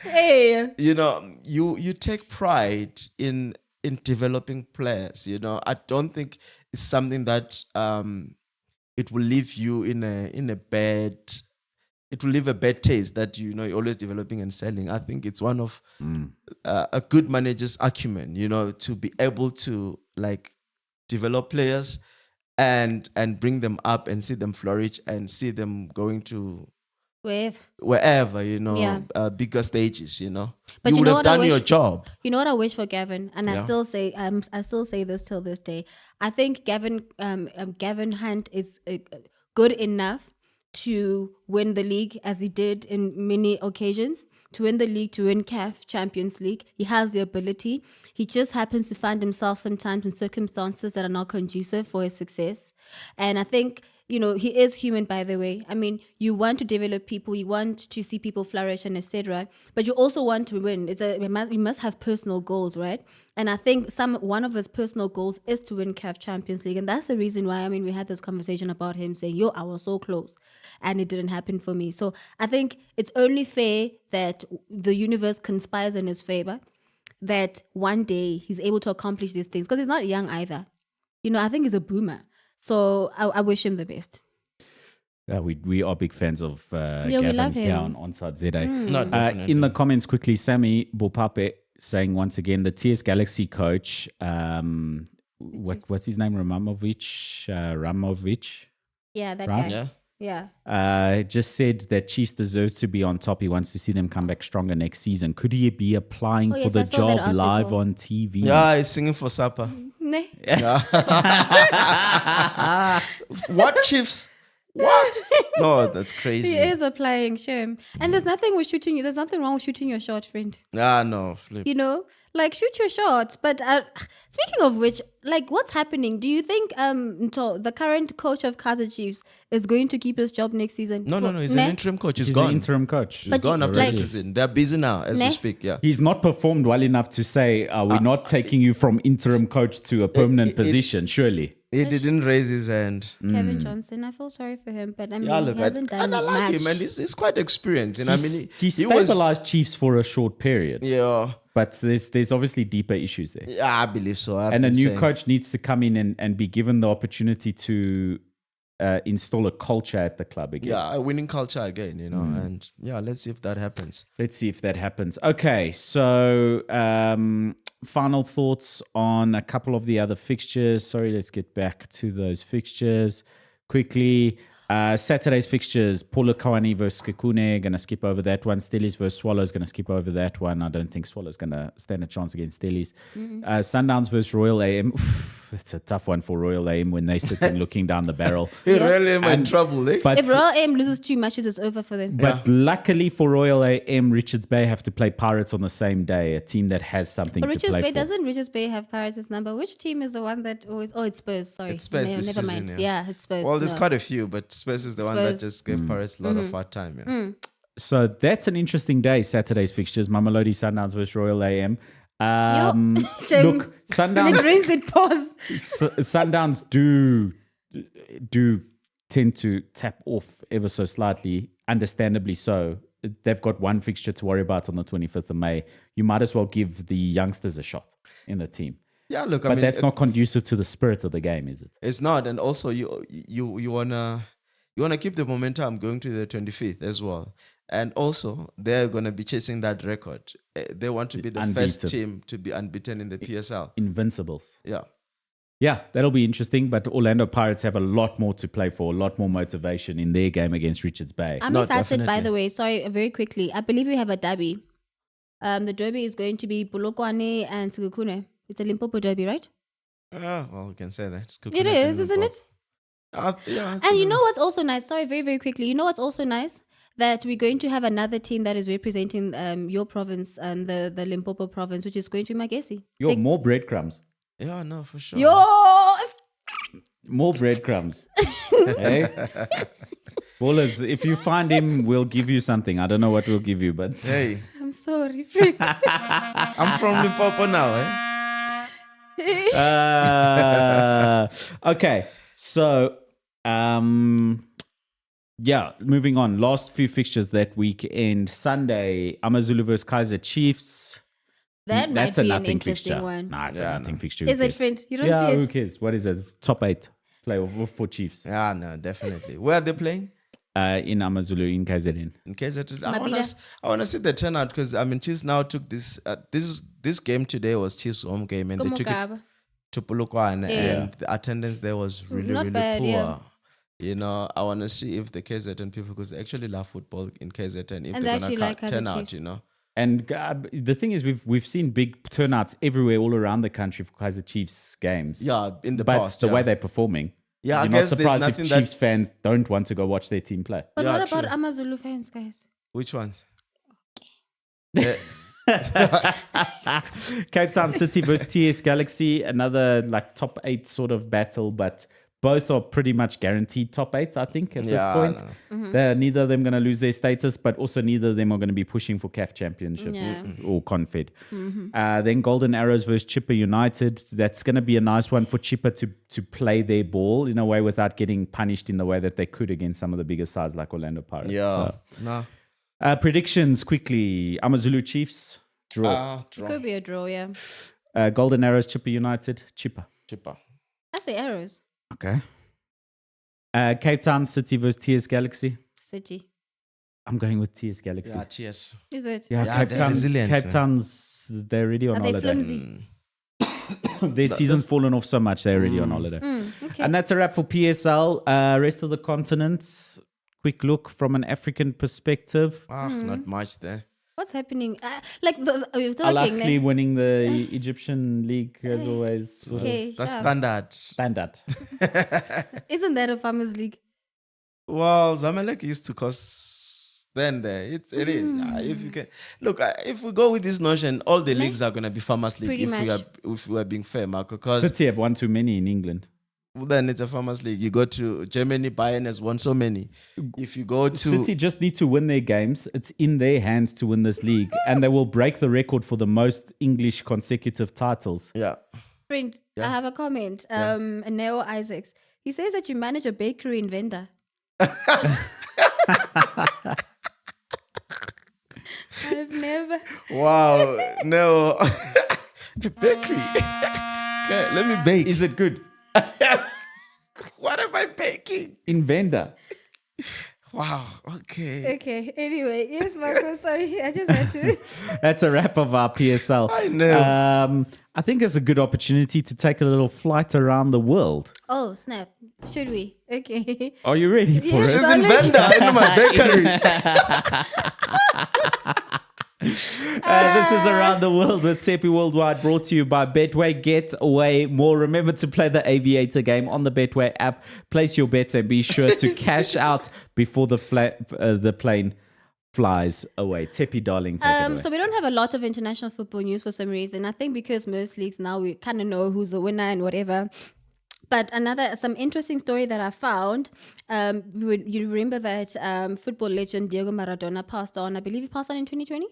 Hey. You take pride in developing players. I don't think it's something that it will leave you in a bad. It will leave a bad taste that you're always developing and selling. I think it's one of a good manager's acumen, to be able to develop players and bring them up and see them flourish and see them going to wherever, bigger stages, But you would have done your job. You know what I wish for Gavin, and I still say this till this day. I think Gavin Hunt is good enough to win the league as he did in many occasions, to win the league, to win CAF Champions League. He has the ability. He just happens to find himself sometimes in circumstances that are not conducive for his success. And I think he is human, by the way. I mean, you want to develop people, you want to see people flourish and etc. But you also want to win. You must have personal goals, right? And I think one of his personal goals is to win CAF Champions League. And that's the reason why, I mean, we had this conversation about him saying, I was so close and it didn't happen for me. So I think it's only fair that the universe conspires in his favor, that one day he's able to accomplish these things, because he's not young either. I think he's a boomer. So I wish him the best. Yeah, we are big fans of we Gavin love here him. on Onside ZA. No, definitely. In the comments quickly, Sammy Bopape saying once again, the TS Galaxy coach, what's his name? Ramovic? Yeah, that Right? guy. Yeah. Yeah. Just said that Chiefs deserves to be on top. He wants to see them come back stronger next season. Could he be applying for yes, the I saw that job live article. on TV? Yeah, he's singing for supper. Nah. What, Chiefs? What? No, that's crazy. He is applying, shame. And there's nothing with shooting you. There's nothing wrong with shooting your shot, friend. No, flip. Like shoot your shots. But speaking of which, like what's happening? Do you think the current coach of Kaizer Chiefs is going to keep his job next season? No, he's an interim coach. He's gone. an interim coach. He's gone after the season. They're busy now as we speak. Yeah. He's not performed well enough to say, we're not taking you from interim coach to a permanent position, surely. He didn't raise his hand. Kevin Johnson, I feel sorry for him, but I mean, Yeah, look, he hasn't done and I like much. him, and he's quite experienced. And I mean, he stabilized Chiefs for a short period. Yeah. But there's obviously deeper issues there. Yeah, I believe so. And a new coach needs to come in and be given the opportunity to install a culture at the club again. Yeah, a winning culture again, and let's see if that happens. Let's see if that happens. Okay, so final thoughts on a couple of the other fixtures. Sorry, let's get back to those fixtures quickly. Saturday's fixtures, Polokwane versus Kekune, going to skip over that one. Stellies versus Swallows, going to skip over that one. I don't think Swallows going to stand a chance against Stellies. Sundowns versus Royal AM. That's a tough one for Royal AM when they're sitting looking down the barrel. Really in trouble, eh? But If Royal AM loses 2 matches, it's over for them. But luckily for Royal AM, Richards Bay have to play Pirates on the same day, a team that has something But to Richards play Bay, for. doesn't Richards Bay have Pirates' number? Which team is the one that always... Oh, it's Spurs, sorry. It's Spurs this Never season, mind. yeah. It's Spurs. Well, there's no. quite a few, but Spurs is the one that just gave Paris a lot of hard time. Yeah. So that's an interesting day, Saturday's fixtures. Mamelodi Sundowns versus Royal AM. Shame. Look, Sundowns, It brings it pause. Sundowns do tend to tap off ever so slightly, understandably so. They've got one fixture to worry about on the 25th of May. You might as well give the youngsters a shot in the team. Yeah, look, I But mean, that's not conducive to the spirit of the game, is it? it's not, and also you wanna keep the momentum going to the 25th as well, and also they're gonna be chasing that record. They want to be the first team to be unbeaten in the PSL. Invincibles. Yeah. Yeah, that'll be interesting. But Orlando Pirates have a lot more to play for, a lot more motivation in their game against Richards Bay. I'm No, excited, by definitely. the way. Sorry, very quickly. I believe we have a derby. The derby is going to be Polokwane and Sekhukhune. It's a Limpopo derby, right? Well, we can say that. It is, isn't it? Yeah. And you know what's also nice? Sorry, very, very quickly. You know what's also nice? That we're going to have another team that is representing your province, the Limpopo province, which is going to be Magesi. Yo, more breadcrumbs. Yeah, no, for sure. Yo! More breadcrumbs. Hey? Ballers, if you find him, we'll give you something. I don't know what we'll give you, but Hey, I'm sorry, friend. I'm from Limpopo now, eh? Okay. So, moving on. Last few fixtures that weekend. Sunday, Amazulu versus Kaizer Chiefs. That That's might a be an nothing interesting fixture. one. Nah, it's Yeah, a nothing fixture. Is Who it, cares? friend? You don't Yeah, see who it? cares? What is it? It's top 8 playoff for Chiefs Yeah, no, definitely. Where are they playing? in Amazulu in KZN. In case I Mabila. want to see the turnout because I mean Chiefs now took this. This game today was Chiefs' home game and they took it Komokaba. to Polokwane Yeah. and the attendance there was really Not really bad, poor. yeah. You know, I want to see if the KZN people, because they actually love football in KZN, if And they're they actually gonna like Kaizer turn out. Chiefs. You know, And the thing is, we've seen big turnouts everywhere, all around the country for Kaizer Chiefs games. yeah, in the but past, the yeah. way they're performing, Yeah, I you're not guess there's surprised if nothing Chiefs that. fans don't want to go watch their team play. But Yeah, what about true. Amazulu fans, guys? Which ones? Yeah. Cape Town City versus TS Galaxy, another like top 8 sort of battle, but both are pretty much guaranteed top 8, I think, at this point. No. They're neither of them going to lose their status, but also neither of them are going to be pushing for CAF Championship or Confed. Then Golden Arrows versus Chippa United. That's going to be a nice one for Chippa to play their ball in a way without getting punished in the way that they could against some of the bigger sides like Orlando Pirates. Yeah. So, predictions quickly. Amazulu Chiefs, draw. It could be a draw, yeah. Golden Arrows, Chippa United, Chippa. I say Arrows. Okay. Cape Town City versus TS Galaxy. City. I'm going with TS Galaxy. Yeah, cheers. Is it? Yeah, Yeah, Cape they're Town, resilient, Cape man. Town's, they're already on Are they holiday. flimsy? Their season's fallen off so much, they're already on holiday. Okay. And that's a wrap for PSL. Rest of the continent, quick look from an African perspective. Not much there. What's happening? We're still Al looking Ahly winning the Egyptian league as always. Okay, That's sure. standard. Standard. Isn't that a Farmers League? Well, Zamalek used to cost then there. It is. If you can look, if we go with this notion, all the leagues are gonna be Farmers League. Pretty If we are being fair, Marco, because City have won too many in England. then it's a Farmers League. You go to Germany, Bayern has won so many. If you go to City just need to win their games. It's in their hands to win this league, and they will break the record for the most English consecutive titles. yeah. Friend, I have a comment. Neo Isaacs. He says that you manage a bakery in Venda. I've never. Wow. No. The bakery. Okay, let me bake. Is it good? What am I baking? In Venda. Wow. Okay. Okay, anyway. Yes, Marco, sorry. I just had to. That's a wrap of our PSL. I know. I think it's a good opportunity to take a little flight around the world. Oh, snap. Should we? Okay. Are you ready for Yes, it? She's in Venda. I know my bakery. This is Around the World with Tepi Worldwide, brought to you by Betway. Get away more. Remember to play the Aviator game on the Betway app. Place your bets and be sure to cash out before the plane flies away. Tepi, darling, take it away. So we don't have a lot of international football news for some reason. I think because most leagues now we kind of know who's the winner and whatever. But some interesting story that I found, you remember that football legend Diego Maradona passed on. I believe he passed on in 2020?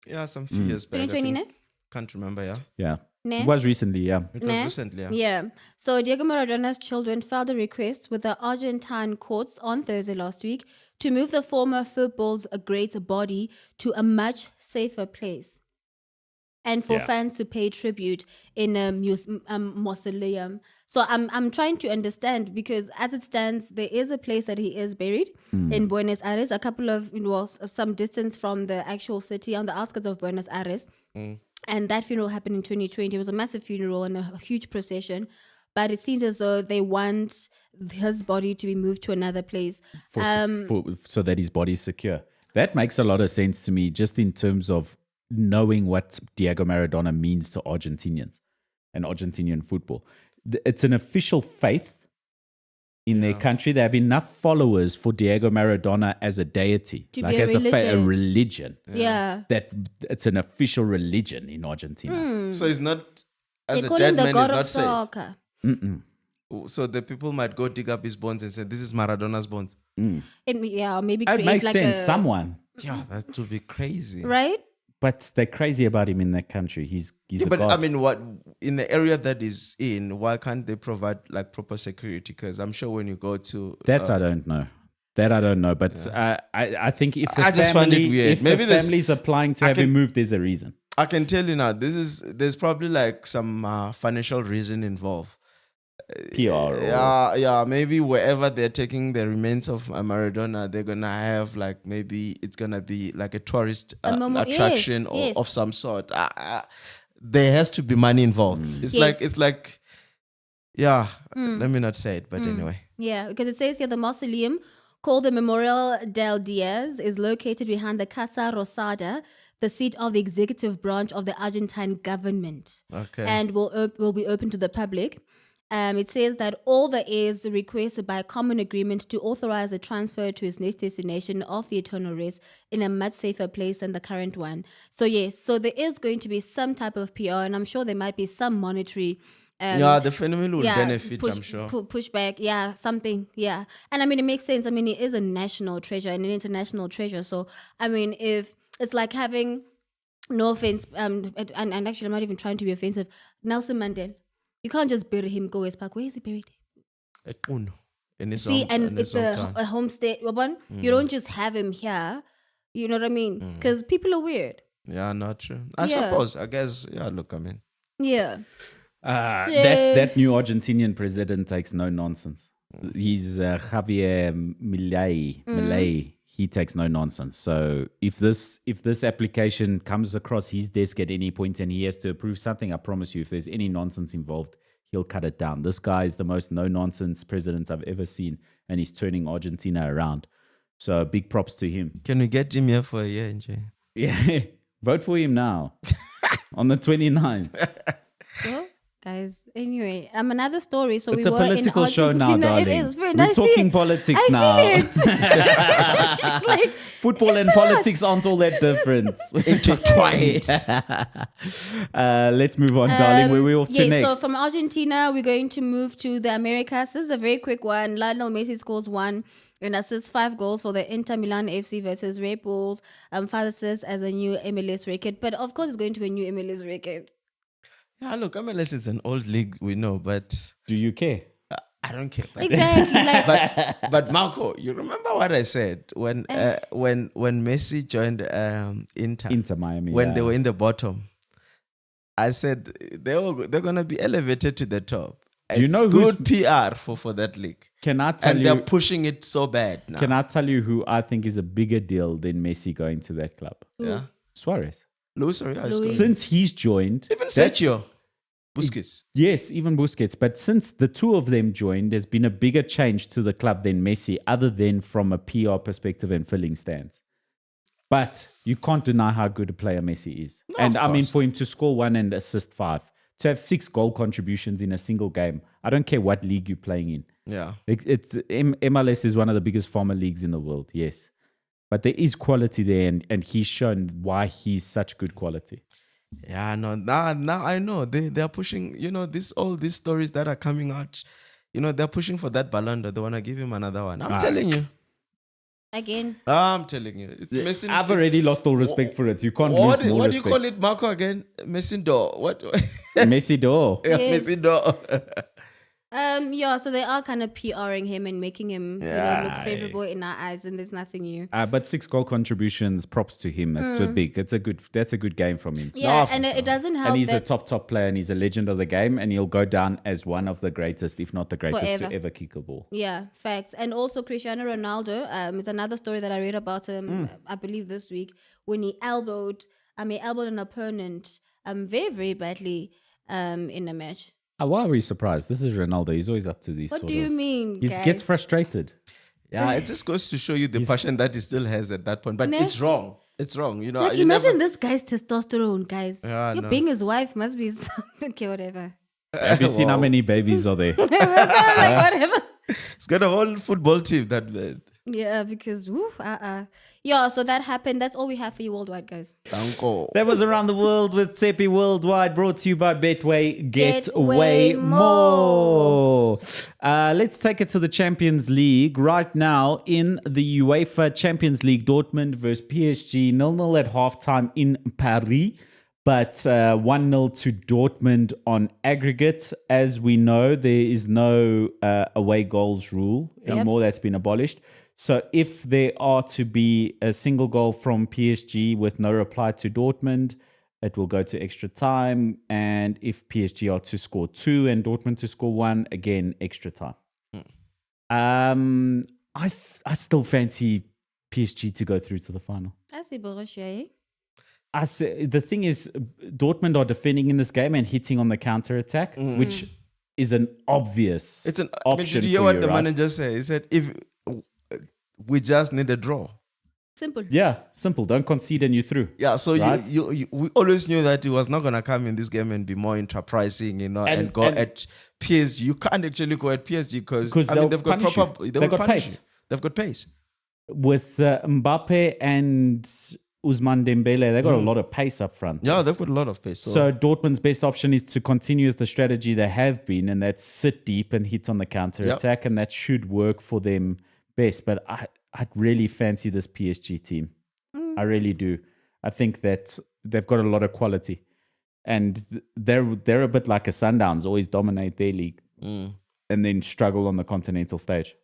Yeah, some few years back. 2020, I think. Can't remember, yeah. Yeah. Nah. It was recently, yeah. It was recently, yeah. Yeah. So Diego Maradona's children filed a request with the Argentine courts on Thursday last week to move the former football's great body to a much safer place, and for fans to pay tribute in a mausoleum. So I'm trying to understand, because as it stands, there is a place that he is buried in Buenos Aires, a couple of some distance from the actual city on the outskirts of Buenos Aires. And that funeral happened in 2020. It was a massive funeral and a huge procession. But it seems as though they want his body to be moved to another place. So that his body is secure. That makes a lot of sense to me, just in terms of knowing what Diego Maradona means to Argentinians and Argentinian football. It's an official faith in their country. They have enough followers for Diego Maradona as a deity, To like be a as a religion. religion. Yeah. That it's an official religion in Argentina. So it's not, as They a call dead him the man, god is of not safe. soccer. So the people might go dig up his bones and say, this is Maradona's bones. Or maybe That create makes like sense. a... Someone. Yeah, that would be crazy. Right? But they're crazy about him in that country. He's Yeah, a but god. I mean, what in the area that is in, why can't they provide like proper security? Because I'm sure when you go to That I don't know. But I think if the I just find it family, weird. if Maybe the there's- family's applying to have him moved, there's a reason. I can tell you now, there's probably like some financial reason involved. PR. Or, Yeah, maybe wherever they're taking the remains of Maradona, they're gonna have like, maybe it's gonna be like a tourist attraction yes. of some sort. There has to be money involved. It's like, yeah. Let me not say it, but anyway. Yeah, because it says here the mausoleum, called the Memorial del Diaz, is located behind the Casa Rosada, the seat of the executive branch of the Argentine government. Okay. And will be open to the public. It says that all the heirs requested by a common agreement to authorize a transfer to his next destination of the eternal rest in a much safer place than the current one. So yes, so there is going to be some type of PR, and I'm sure there might be some monetary Yeah, the family will yeah, benefit, I'm sure. Push back, yeah, something, yeah. And I mean, it makes sense. I mean, he is a national treasure and an international treasure. So, I mean, if it's like having, no offense, and actually, I'm not even trying to be offensive, Nelson Mandela. You can't just bury him, go West Park. Where is he buried? At Uno. In his See, home, and in his it's hometown. a homestead. You don't just have him here. You know what I mean? Because people are weird. Yeah, not true. I Yeah. suppose. I guess. Yeah. Look, I mean. Yeah. That new Argentinian president takes no nonsense. He's Javier Milei. He takes no nonsense. So if this application comes across his desk at any point and he has to approve something, I promise you, if there's any nonsense involved, he'll cut it down. This guy is the most no nonsense president I've ever seen, and he's turning Argentina around. So big props to him. Can we get him here for a year, NJ? Yeah, vote for him now on the 29th. Well, guys, anyway, another story. So It's we a were political in show now, Argentina. darling. It is very We're nice. talking politics now. Like, Football and politics aren't all that different. Intertwined. Let's move on, darling. Where are we off to next? So from Argentina, we're going to move to the Americas. This is a very quick one. Lionel Messi scores 1 and assists 5 goals for the Inter Milan FC versus Red Bulls. 5 assists as a new MLS record. But of course, it's going to be a new MLS record. Yeah, look, MLS is an old league, we know, but Do you care? I don't care. Exactly. Like, But Marco, you remember what I said when Messi joined Inter Miami. when they were in the bottom? I said they're gonna be elevated to the top. Do you It's know good PR for that league, Can I tell and you? they're pushing it so bad now. Can I tell you who I think is a bigger deal than Messi going to that club? Yeah, Suarez. Luis Suarez. Luis. Since he's joined, Even Sergio Busquets. yes, even Busquets. But since the two of them joined, there's been a bigger change to the club than Messi, other than from a PR perspective and filling stands. But you can't deny how good a player Messi is. No, And of I mean, course. for him to score 1 and assist 5, to have 6 goal contributions in a single game, I don't care what league you're playing in. Yeah. MLS is one of the biggest farmer leagues in the world, yes. But there is quality there, and he's shown why he's such good quality. Yeah, no, now I know they're pushing, all these stories that are coming out, they're pushing for that Ballon d'Or. They want to give him another one. I'm telling you. again. I'm telling you. It's missing. I've already lost all respect for it. You can't What lose more do you respect. call it, Marco, again? Missing door. What? Messi door. Yeah, Yes. missing door. Yeah, so they are kind of PRing him and making him look favorable in our eyes, and there's nothing new. But 6 goal contributions, props to him. That's so big. That's a good game from him. Yeah, No, and it doesn't help And he's a that top player, and he's a legend of the game, and he'll go down as one of the greatest, if not the greatest, Forever. to ever kick a ball. yeah, facts. And also Cristiano Ronaldo, it's another story that I read about him, I believe this week, when he elbowed an opponent very, very badly in a match. Why are we surprised? This is Ronaldo. He's always up to these What sort do you of... mean, He guys? gets frustrated. Yeah, it just goes to show you the passion that he still has at that point. But Ne? it's wrong. It's wrong. Like, imagine this guy's testosterone, guys. Yeah, You no. being his wife must be something, okay, whatever. Have you seen how Wow. many babies are there? Like, whatever. He's got a whole football team that bad. Yeah, because, yeah, so that happened. That's all we have for you worldwide, guys. Uncle. That was Around the World with Tsepi Worldwide, brought to you by Betway. Get way way more. Let's take it to the Champions League. Right now, in the UEFA Champions League, Dortmund versus PSG, 0-0 at halftime in Paris. But 1-0 to Dortmund on aggregate. As we know, there is no away goals rule anymore. That's been abolished. So if there are to be a single goal from PSG with no reply to Dortmund, it will go to extra time. And if PSG are to score 2 and Dortmund to score 1, again, extra time. I still fancy PSG to go through to the final. I see Borussia. The thing is, Dortmund are defending in this game and hitting on the counter attack, which is an obvious It's an option. Did you hear for what you, the right? manager said? He said, if we just need a draw. Simple. Yeah, simple. Don't concede and you're through. Yeah, so Right. we always knew that he was not going to come in this game and be more enterprising, and go at PSG. You can't actually go at PSG because they'll they've got punish proper. you. They They've will got punish pace. you. They've got pace. With Mbappe and Usman Dembele, they got a lot of pace up front. Yeah, they've got a lot of pace. So Dortmund's best option is to continue with the strategy they have been, and that's sit deep and hit on the counter attack, and that should work for them best. But I'd really fancy this PSG team. I really do. I think that they've got a lot of quality, and they're a bit like a Sundowns, always dominate their league and then struggle on the continental stage.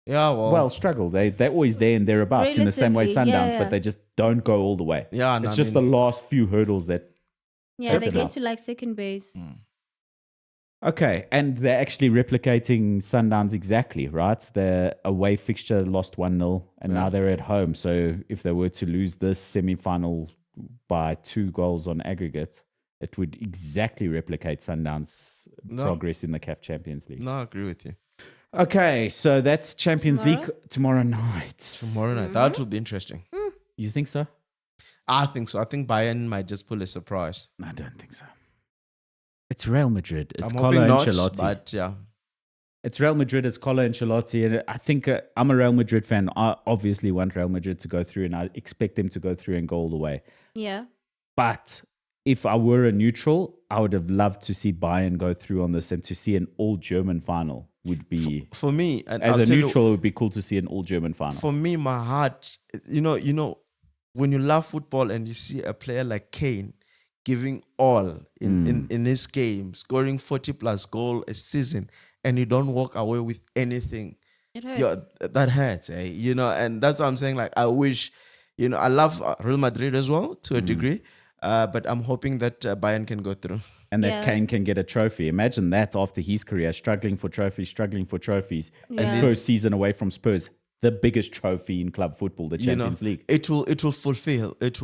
Yeah, Well, struggle. They're always there and thereabouts in the same way Relatively, Sundowns, yeah. but they just don't go all the way. Yeah, no, It's I just mean- the last few hurdles that. Yeah, they Open get up. to like second base. Okay, and they're actually replicating Sundowns exactly, right? Their away fixture lost 1-0, and now they're at home. So if they were to lose this semi-final by 2 goals on aggregate, it would exactly replicate Sundowns' progress in the CAF Champions League. No, I agree with you. Okay, so that's Champions Tomorrow? League tomorrow night. Tomorrow night, that will be interesting. You think so? I think so. I think Bayern might just pull a surprise. I don't think so. It's Real Madrid. It's I'm Carlo hoping not, Ancelotti. but yeah. It's Real Madrid. It's Carlo Ancelotti. And I think I'm a Real Madrid fan. I obviously want Real Madrid to go through, and I expect them to go through and go all the way. Yeah. But if I were a neutral, I would have loved to see Bayern go through on this, and to see an all-German final would be... For me, and As I'll a tell you, neutral, it would be cool to see an all-German final. for me, my heart, you know, when you love football and you see a player like Kane giving all in his game, scoring 40 plus goal a season, and you don't walk away with anything, It hurts. yeah, that hurts, you know. And that's what I'm saying. Like, I wish, I love Real Madrid as well to a degree, but I'm hoping that Bayern can go through. And that Yeah. Kane can get a trophy. Imagine that after his career, struggling for trophies. His Yeah. first season away from Spurs, the biggest trophy in club football, the You know, Champions League. it will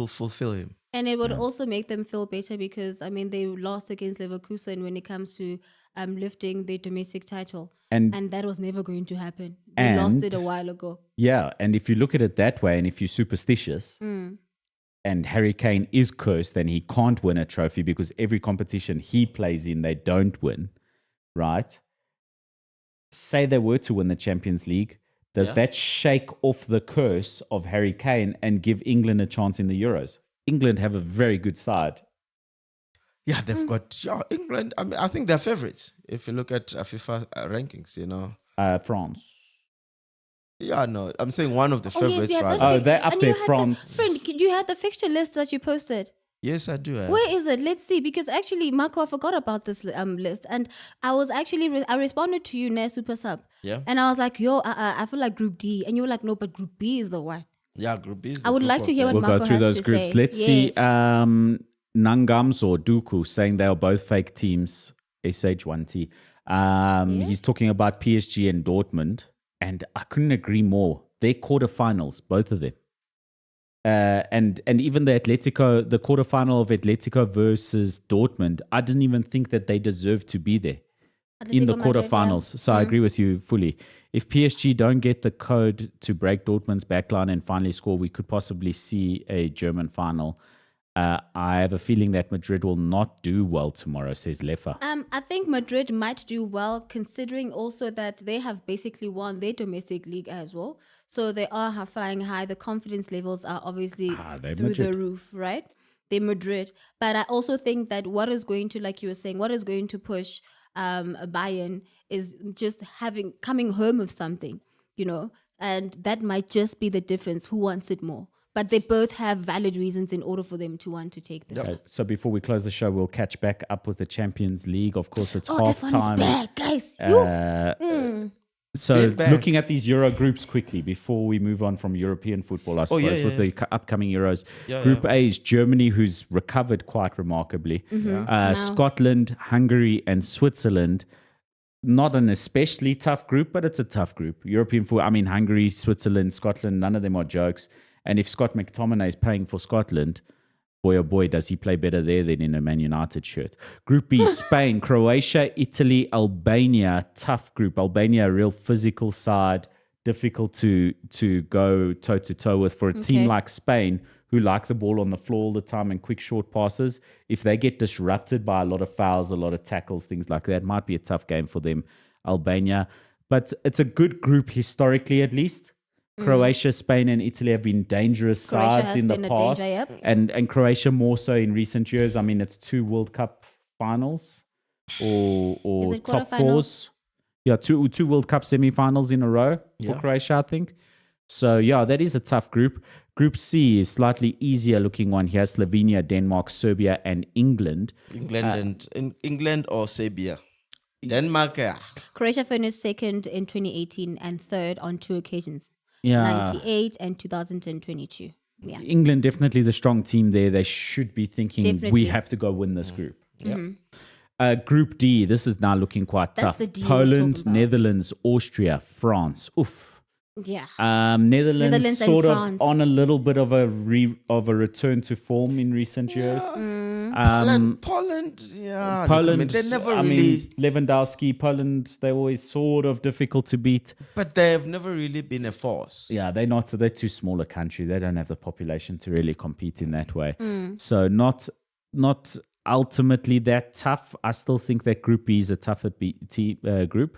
fulfill him. And it would also make them feel better because, I mean, they lost against Leverkusen when it comes to lifting their domestic title. And And that was never going to happen. They lost And- it a while ago. yeah, and if you look at it that way, and if you're superstitious, and Harry Kane is cursed and he can't win a trophy because every competition he plays in, they don't win, right? Say they were to win the Champions League, does that shake off the curse of Harry Kane and give England a chance in the Euros? England have a very good side. Yeah, they've got England. I mean, I think they're favorites if you look at FIFA rankings. France. Yeah, no, I'm saying one of the Oh, yes, favorites, yeah, right? Oh, they're up and there, you had France. Friend, you had the fixture list that you posted. Yes, I do. Where is it? Let's see. Because actually, Marco, I forgot about this list. And I was actually, I responded to you, near Super Sub. Yeah. And I was like, yo, I feel like Group D. And you were like, no, but Group B is the one. Yeah, Group B is the I would group like of to hear the- what We'll Marco go through has those to groups. say. Let's see. Yes. Nangams or Dooku saying they are both fake teams. SH1T. He's talking about PSG and Dortmund, and I couldn't agree more. They're quarterfinals, both of them. And even the quarterfinal of Atletico versus Dortmund, I didn't even think that they deserved to be there in the Atletico Madrid, yeah. quarterfinals. So I agree with you fully. If PSG don't get the code to break Dortmund's backline and finally score, we could possibly see a German final. I have a feeling that Madrid will not do well tomorrow, says Lefa. I think Madrid might do well, considering also that they have basically won their domestic league as well. So they are flying high. The confidence levels are obviously they're through Madrid. the roof, right? They're Madrid. But I also think that what is going to, like you were saying, what is going to push Bayern is just coming home with something, and that might just be the difference. Who wants it more? But they both have valid reasons in order for them to want to take this. So before we close the show, we'll catch back up with the Champions League. Of course, it's F1 is halftime. back, guys. So Been back. looking at these Euro groups quickly before we move on from European football, I suppose, with the upcoming Euros. Group A is Germany, who's recovered quite remarkably. Scotland, Hungary, and Switzerland. Not an especially tough group, but it's a tough group. European football, Hungary, Switzerland, Scotland, none of them are jokes. And if Scott McTominay is playing for Scotland, boy, oh boy, does he play better there than in a Man United shirt. Group B, Spain, Croatia, Italy, Albania. Tough group. Albania, a real physical side, difficult to go toe-to-toe with. For a team like Spain, who like the ball on the floor all the time and quick short passes, if they get disrupted by a lot of fouls, a lot of tackles, things like that, might be a tough game for them, Albania. But it's a good group historically, at least. Croatia, Spain, and Italy have been dangerous Croatia sides has in the been a past, danger, yep. and Croatia more so in recent years. I mean, it's 2 World Cup finals or Is it top quarterfinals? fours. Yeah, two World Cup semi-finals in a row for Yeah. Croatia, I think. So yeah, that is a tough group. Group C is slightly easier looking one here: Slovenia, Denmark, Serbia, and England. England or Serbia. Denmark. Croatia finished second in 2018 and third on 2 occasions, Yeah, 98 and 2022. Yeah. England definitely the strong team there. They should be thinking we Definitely. have to go win this group. Yeah. Group D, this is now looking quite That's tough. the D we was Poland, talking about. Netherlands, Austria, France. Oof. Yeah. Netherlands Netherlands and sort of France. on a little bit of a return to form in recent years. Poland, yeah. Poland, they never I really, mean, Lewandowski, Poland, they're always sort of difficult to beat. but they've never really been a force. Yeah, they're too small a country. They don't have the population to really compete in that way. So not ultimately that tough. I still think that Group B is a tougher group.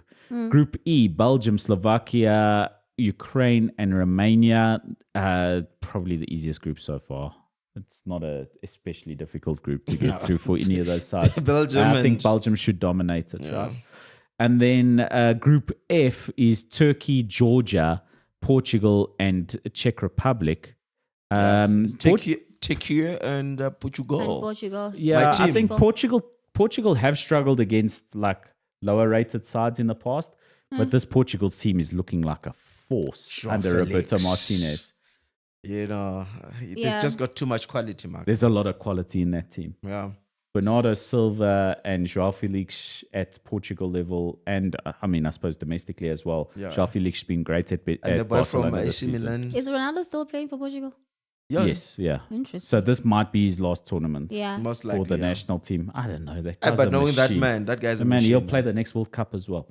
Group E, Belgium, Slovakia, Ukraine, and Romania. Probably the easiest group so far. It's not a especially difficult group to get through for any of those sides. Belgium I think and- Belgium should dominate it, right? And then Group F is Turkey, Georgia, Portugal, and Czech Republic. Turkey and Portugal. And Portugal. Yeah, My I team. think Portugal have struggled against like lower rated sides in the past, but this Portugal team is looking like a force João under Roberto Felix. Martinez. You know, Yeah. they've just got too much quality, Mark. There's a lot of quality in that team. Yeah. Bernardo Silva and João Felix at Portugal level, and I mean, I suppose domestically as well. Yeah. João Felix has been great at And the boy from Barcelona this AC season. Milan. Is Ronaldo still playing for Portugal? Yeah, Yes, yeah. Interesting. So this might be his last tournament Yeah. most for likely. the yeah. national team. I don't know. That Yeah, guy's but a knowing that machine. man, that guy's a Man, machine. he'll play the next World Cup as well.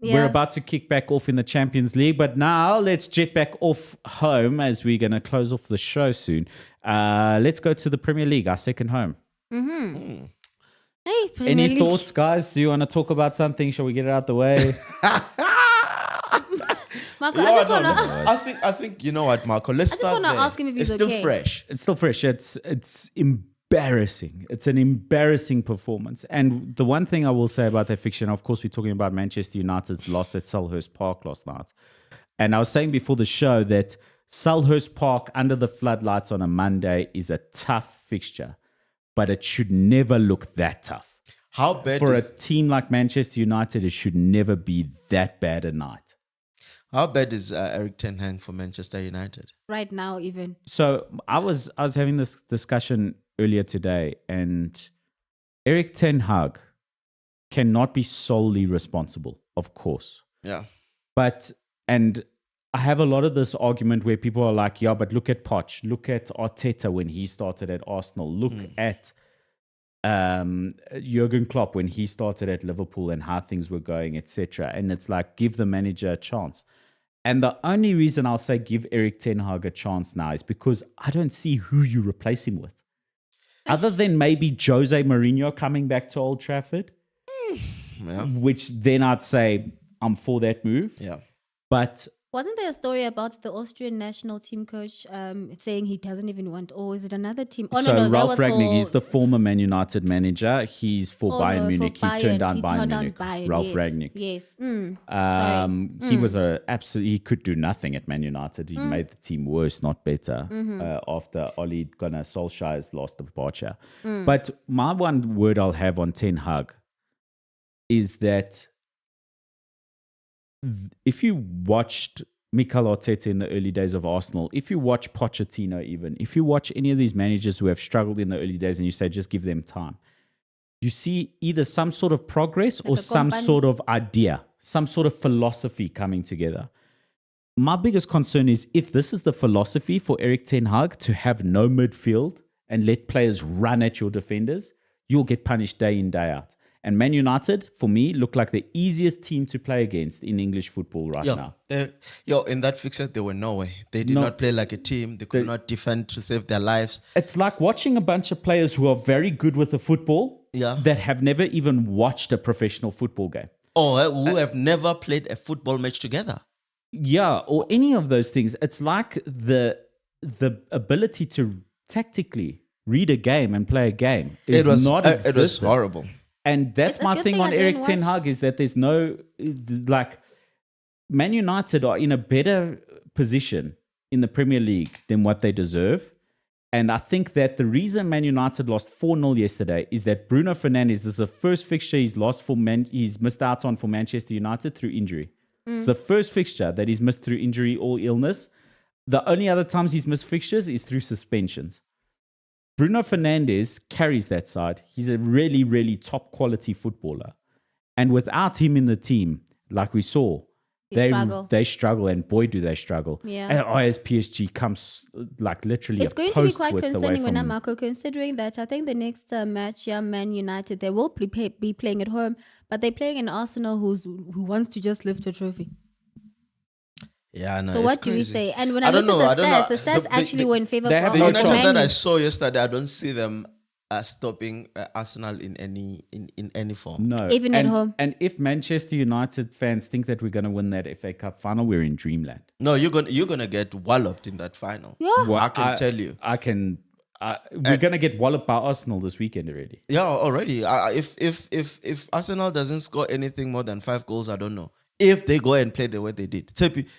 Yeah. We're about to kick back off in the Champions League, but now let's jet back off home as we're going to close off the show soon. Let's go to the Premier League, our second home. Hey, Premier Any League. thoughts, guys? Do you want to talk about something? Shall we get it out the way? Marco, I just want to. I think you know what, Marco. Let's I just start wanna there. ask him if he's It's still okay. fresh. It's still fresh. It's embarrassing. It's an embarrassing performance. And the one thing I will say about that fiction, of course, we're talking about Manchester United's loss at Selhurst Park last night. And I was saying before the show that Selhurst Park under the floodlights on a Monday is a tough fixture, but it should never look that tough. How bad For a is team like Manchester United, it should never be that bad a night. Eric Ten Hag for Manchester United? Right now, even. So I was having this discussion earlier today, and Eric Ten Hag cannot be solely responsible, of course. Yeah. And I have a lot of this argument where people are like, yeah, but look at Poch, look at Arteta when he started at Arsenal, look at Jurgen Klopp when he started at Liverpool and how things were going, etc. And it's like, give the manager a chance. And the only reason I'll say give Eric Ten Hag a chance now is because I don't see who you replace him with. Other than maybe Jose Mourinho coming back to Old Trafford, Yeah. which then I'd say I'm for that move. Yeah. But Wasn't there a story about the Austrian national team coach saying he doesn't even want, or is it another team? Oh, so no, that Ralph was Rangnick, for- he's the former Man United manager. He's for Oh, Bayern no, for Munich. He turned down Bayern Munich. yes. Ralph Rangnick. Yes. He was he could do nothing at Man United. He made the team worse, not better, after Ole Gunnar Solskjaer's last departure. But my one word I'll have on Ten Hag is that if you watched Mikel Arteta in the early days of Arsenal, if you watch Pochettino even, if you watch any of these managers who have struggled in the early days and you say, just give them time, you see either some sort of progress or a some company. sort of idea, some sort of philosophy coming together. My biggest concern is if this is the philosophy for Eric Ten Hag to have no midfield and let players run at your defenders, you'll get punished day in, day out. And Man United, for me, look like the easiest team to play against in English football right now. In that fixture, they were no way. They did No. not play like a team. They could not defend to save their lives. It's like watching a bunch of players who are very good with the football Yeah. that have never even watched a professional football game. Or who have never played a football match together. Yeah, or any of those things. It's like the ability to tactically read a game and play a game is not existent. It was horrible. And that's It's a my good thing thing on I Eric didn't Ten watch. Hag is that there's no, like, Man United are in a better position in the Premier League than what they deserve. And I think that the reason Man United lost 4-0 yesterday is that Bruno Fernandes is the first fixture he's missed out on for Manchester United through injury. It's the first fixture that he's missed through injury or illness. The only other times he's missed fixtures is through suspensions. Bruno Fernandes carries that side. He's a really, really top quality footballer. And without him in the team, like we saw, they struggle, and boy, do they struggle. Yeah. And as PSG comes, like, literally It's going to be quite concerning when Marco, considering that I think the next match, Man United, they will be playing at home, but they're playing an Arsenal who wants to just lift a trophy. Yeah, no. So what do we say? And when I don't looked know, at the stats actually were in favor they of have The no United choice. that I saw yesterday, I don't see them stopping Arsenal in any form. No. Even at home. And if Manchester United fans think that we're going to win that FA Cup final, we're in dreamland. No, you're gonna get walloped in that final. Yeah. Well, I can tell you. We're going to get walloped by Arsenal this weekend already. Yeah, already. If Arsenal doesn't score anything more than 5 goals, I don't know. If they go and play the way they did,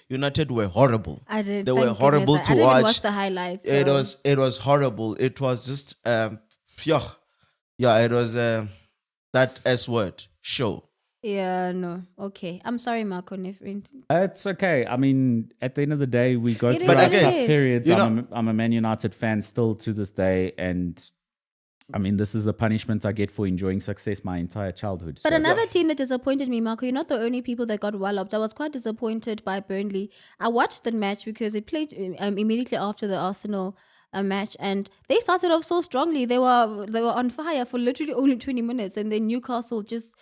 United were horrible. I did. They were horrible to I didn't watch. watch the highlights. It so- was horrible. It was just it was that S word show. Yeah, no. Okay. I'm sorry, Marco. It's okay. I mean, at the end of the day, we go It through is like what it tough is. periods. You I'm a Man United fan still to this day. And I mean, this is the punishment I get for enjoying success my entire childhood. But So- another team that disappointed me, Marco, you're not the only people that got walloped. I was quite disappointed by Burnley. I watched the match because it played immediately after the Arsenal match, and they started off so strongly. They were on fire for literally only 20 minutes, and then Newcastle just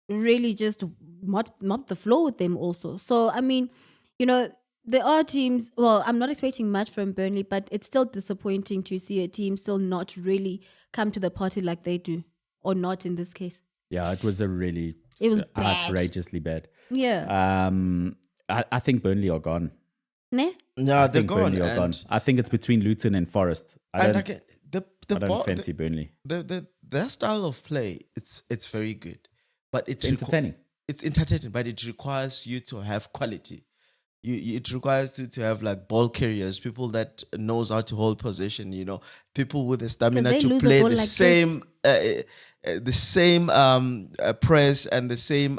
really just mopped the floor with them also. So, I mean, there are teams, well, I'm not expecting much from Burnley, but it's still disappointing to see a team still not really come to the party like they do, or not in this case. Yeah, it was It was bad. outrageously bad. Yeah. I think Burnley are gone. Ne? Yeah, I they're think gone. Burnley are gone. I think it's between Luton and Forest. I And don't, again, I don't fancy Burnley. their style of play, it's very good, but It's entertaining. It's entertaining, but it requires you to have quality. It requires you to have like ball carriers, people that knows how to hold possession. People with the stamina they to lose the play ball the like same press and the same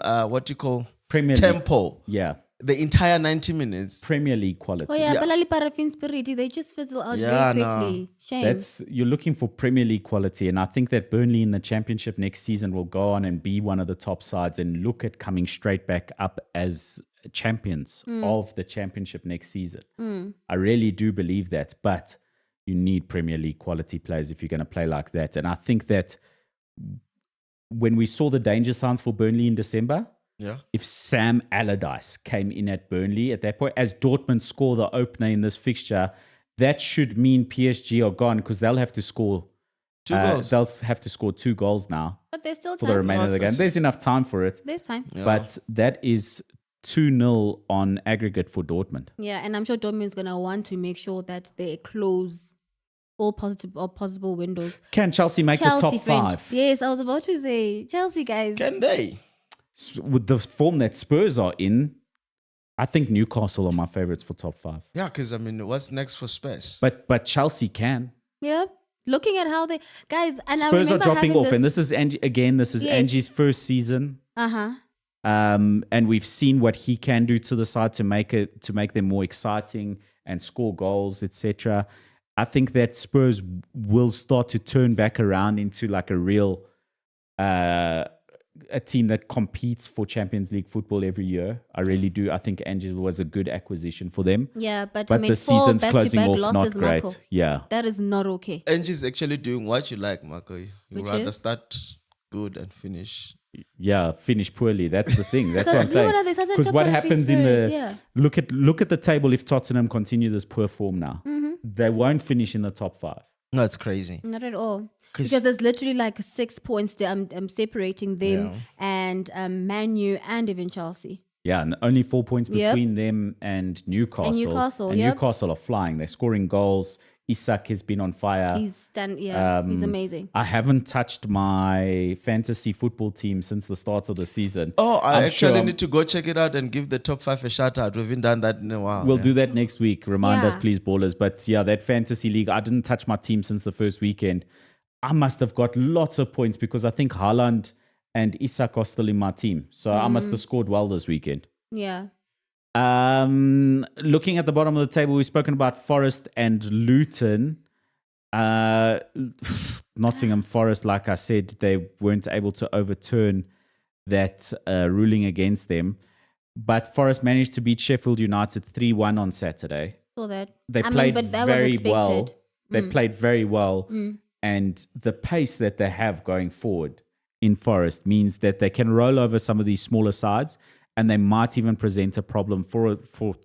Premier League. tempo. Yeah. The entire 90 minutes. Premier League quality. Oh yeah, Yeah. Balali Parafin Spirit, they just fizzle out Yeah, very no. quickly. Shame. You're looking for Premier League quality, and I think that Burnley in the Championship next season will go on and be one of the top sides and look at coming straight back up as champions of the Championship next season. I really do believe that, but you need Premier League quality players if you're going to play like that. And I think that when we saw the danger signs for Burnley in December, Yeah. if Sam Allardyce came in at Burnley at that point, as Dortmund score the opener in this fixture, that should mean PSG are gone because they'll have to score 2 goals. They'll have to score 2 goals now but there's still for the time. remainder of the game. There's enough time for it, There's time. Yeah. but that is 2-0 on aggregate for Dortmund. Yeah, and I'm sure Dortmund's gonna want to make sure that they close all possible windows. Can Chelsea make the top friend. 5? Yes, I was about to say Chelsea guys. Can they? With the form that Spurs are in, I think Newcastle are my favorites for top 5. Yeah, because what's next for Spurs? But Chelsea can. Yeah. Looking at how they guys and I Spurs are remember dropping having off, and this is Angie again. This is Yes. Angie's first season. Uh-huh. And we've seen what he can do to the side to make them more exciting and score goals, etc. I think that Spurs will start to turn back around into like a real a team that competes for Champions League football every year. I really do. I think Angie was a good acquisition for them. Yeah, but But I mean, the 4 season's closing back-to-back off losses, not great. Marco. Yeah. That is not okay. Angie's actually doing what you like, Marco. You Which rather is? start good and finish. Yeah, finish poorly. That's the thing. That's what I'm Because you saying. know, there's such a Because what different happens in spirit, the yeah. look at the table if Tottenham continue this poor form now, they won't finish in the top 5. No, it's crazy. Not at all. 'Cause- Because there's literally like 6 points that I'm separating them and Man U and even Chelsea. Yeah, and only 4 points Yep. between them and Newcastle. Newcastle, And yep. Newcastle are flying. They're scoring goals. Isak has been on fire. He's amazing. I haven't touched my fantasy football team since the start of the season. Oh, I I'm actually sure need to go check it out and give the top 5 a shout out. We haven't done that in a while. We'll do that next week. Remind us, Yeah. please, ballers. But yeah, that fantasy league, I didn't touch my team since the first weekend. I must have got lots of points because I think Haaland and Isak are still in my team. So I must have scored well this weekend. Yeah. Looking at the bottom of the table, we've spoken about Forest and Luton. Nottingham Forest, like I said, they weren't able to overturn that ruling against them. But Forest managed to beat Sheffield United 3-1 on Saturday. So that They I mean, played but that was very expected. well. They played very well. And the pace that they have going forward in Forest means that they can roll over some of these smaller sides, and they might even present a problem for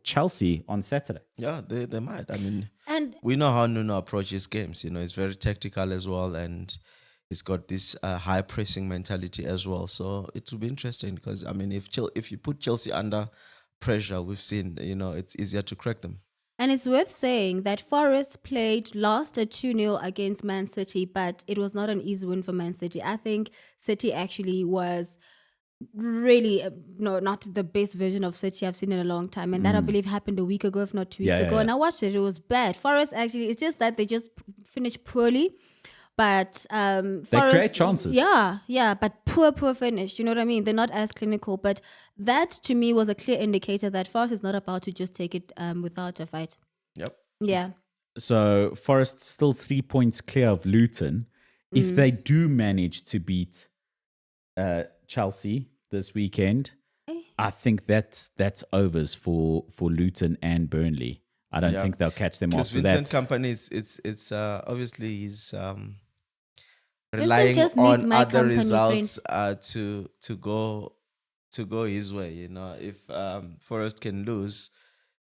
Chelsea on Saturday. Yeah, they might. I mean, And we know how Nuno approaches games. You know, he's very tactical as well, and he's got this high pressing mentality as well. So it will be interesting because, I mean, if you put Chelsea under pressure, we've seen, you know, it's easier to crack them. And it's worth saying that Forest lost a 2-0 against Man City, but it was not an easy win for Man City. I think City actually was really not the best version of City I've seen in a long time. And that I believe happened a week ago, if not 2 weeks ago. Yeah. And I watched it. It was bad. Forest actually, it's just that they just finished poorly. But Forest, create chances. Yeah, but poor finish. You know what I mean? They're not as clinical. But that to me was a clear indicator that Forest is not about to just take it without a fight. Yep. Yeah. So Forest still 3 points clear of Luton. If they do manage to beat Chelsea this weekend, I think that's overs for Luton and Burnley. I don't think they'll catch them Because after Vincent that. Company, it's obviously he's relying just needs on my other company, results to go his way. You know, if Forest can lose,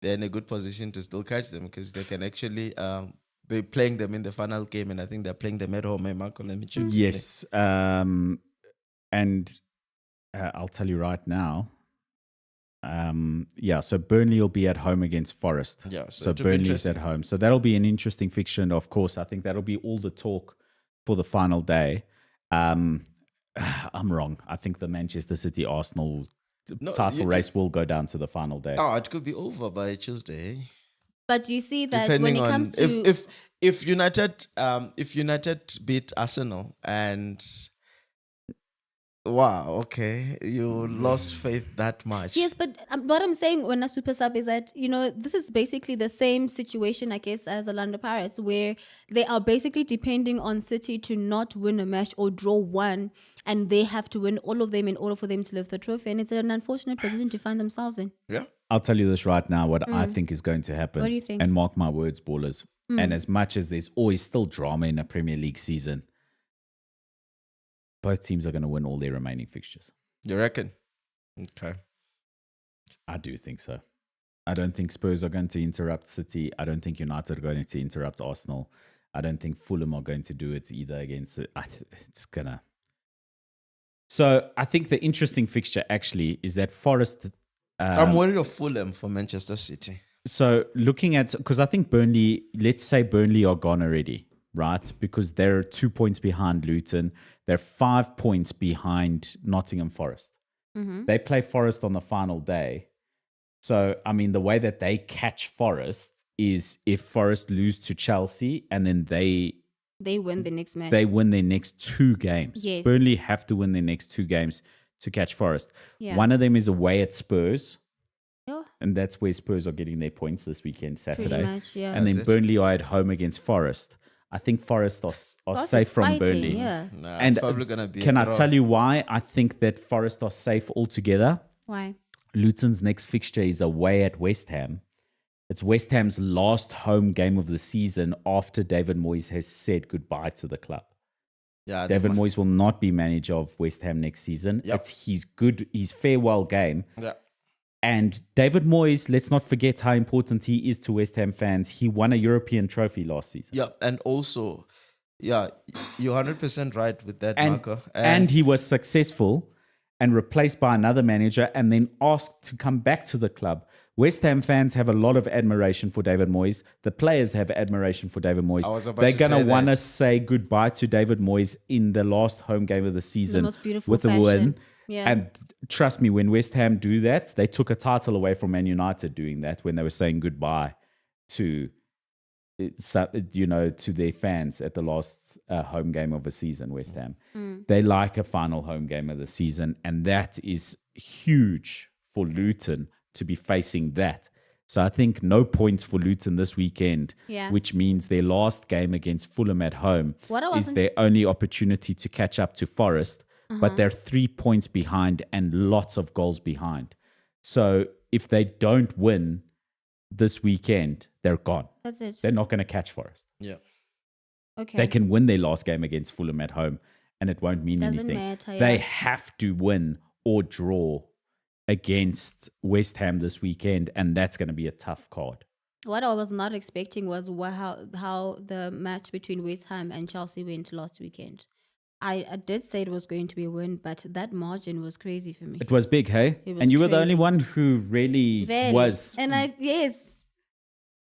they're in a good position to still catch them because they can actually they're playing them in the final game, and I think they're playing them at home. Hey, Marco, let me check. Yes, and I'll tell you right now. So Burnley will be at home against Forest. Yeah, so it'll be Burnley's at interesting. home. So that'll be an interesting fixture. And of course, I think that'll be all the talk for the final day. I'm wrong. I think the Manchester City Arsenal title race will go down to the final day. Oh, it could be over by Tuesday. But you see that Depending when it on comes to if United beat Arsenal and wow, okay, you lost faith that much. yes, but what I'm saying when a super sub is that, you know, this is basically the same situation, I guess, as Orlando Pirates, where they are basically depending on City to not win a match or draw one, and they have to win all of them in order for them to lift the trophy. And it's an unfortunate position to find themselves in. Yeah. I'll tell you this right now, what I think is going to happen. What do you think? And mark my words, ballers. And as much as there's always still drama in a Premier League season, both teams are going to win all their remaining fixtures. You reckon? Okay. I do think so. I don't think Spurs are going to interrupt City. I don't think United are going to interrupt Arsenal. I don't think Fulham are going to do it either against it. It's going to. So I think the interesting fixture actually is that Forest. I'm worried of Fulham for Manchester City. So looking at, because I think Burnley, let's say Burnley are gone already, right? Because they're 2 points behind Luton. They're 5 points behind Nottingham Forest. They play Forest on the final day. So, I mean, the way that they catch Forest is if Forest lose to Chelsea and then they win the next match. they win their next 2 games. Yes. Burnley have to win their next 2 games to catch Forest. Yeah. One of them is away at Spurs. Yeah, And that's where Spurs are getting their points this weekend, Saturday. pretty much, yeah. And then That's it. Burnley are at home against Forest. I think Forest are Forest safe is from fighting, Burnley. Yeah. Nah, And it's probably gonna be. can I tell you why I think that Forest are safe altogether? Why? Luton's next fixture is away at West Ham. It's West Ham's last home game of the season after David Moyes has said goodbye to the club. Yeah, David Moyes will not be manager of West Ham next season. Yep. It's his farewell game. Yeah. And David Moyes, let's not forget how important he is to West Ham fans. He won a European trophy last season. Yeah, and also, yeah, you're 100% right with that, Marco. And he was successful and replaced by another manager and then asked to come back to the club. West Ham fans have a lot of admiration for David Moyes. The players have admiration for David Moyes. I was about They're to going to say want to that. say goodbye to David Moyes in the last home game of the season most beautiful with a win. fashion. Yeah. And trust me, when West Ham do that, they took a title away from Man United doing that when they were saying goodbye to to their fans at the last home game of the season, West Ham. They like a final home game of the season, and that is huge for Luton to be facing that. So I think no points for Luton this weekend, which means their last game against Fulham at home is their only opportunity to catch up to Forest, but they're 3 points behind and lots of goals behind. So if they don't win this weekend, they're gone. That's it. They're not going to catch Forest. Yeah. Okay. They can win their last game against Fulham at home and it won't mean Doesn't anything. matter, They yeah. have to win or draw against West Ham this weekend, and that's going to be a tough card. What I was not expecting was how the match between West Ham and Chelsea went last weekend. I did say it was going to be a win, but that margin was crazy for me. It was big, hey? It was And you were the only crazy. one who really Very. was. And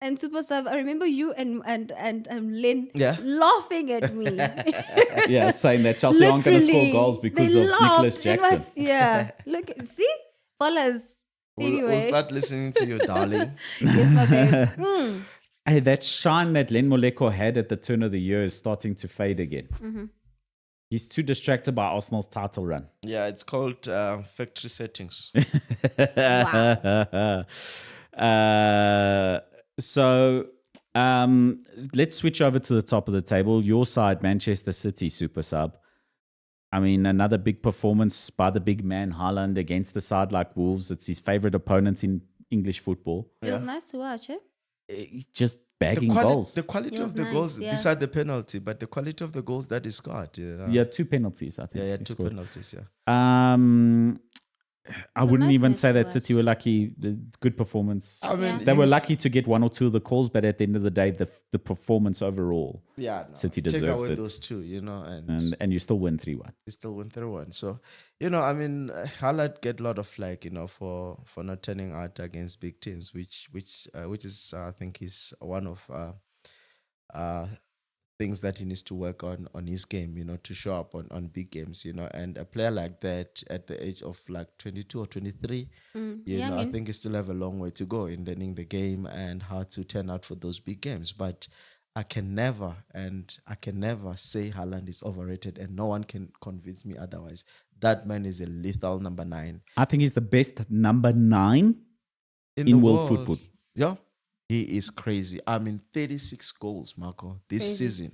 and Super Sub, I remember you and Lynn Yeah. laughing at me. Yeah, saying that Chelsea aren't going to score Literally, goals because they of Nicholas laughed in my- Jackson. yeah. Look, see? Fellas. We'll Anyway. start listening to you, darling. Yes, my babe. Hey, that shine that Len Moleko had at the turn of the year is starting to fade again. Mm-hmm. He's too distracted by Arsenal's title run. Yeah, it's called factory settings. Wow. So let's switch over to the top of the table. Your side, Manchester City, Super Sub. I mean, another big performance by the big man Haaland against the side like Wolves. It's his favorite opponent in English football. It was nice to watch, eh? Just bagging goals. The quality It was of the nice, goals, yeah. beside the penalty, but the quality of the goals that he scored. You know? Yeah, 2 penalties, I think. Yeah, he two scored. penalties, yeah. I a wouldn't nice even match say to that watch. City were lucky. The good performance. I mean, They he were was- lucky to get 1 or 2 of the calls, but at the end of the day, the performance overall, Yeah, no, City take deserved away it. those two, and and you still win 3-1. they still win 3-1. So, I mean, Haaland get a lot of flack, for not turning out against big teams, which is I think is one of things that he needs to work on his game, to show up on big games, and a player like that at the age of like 22 or 23, I youngin'. think he still have a long way to go in learning the game and how to turn out for those big games. But I can never say Haaland is overrated, and no one can convince me otherwise. That man is a lethal number 9 I think he's the best number 9 in in the world football. Yeah, he is crazy. I mean, 36 goals, Marco, this Crazy. season.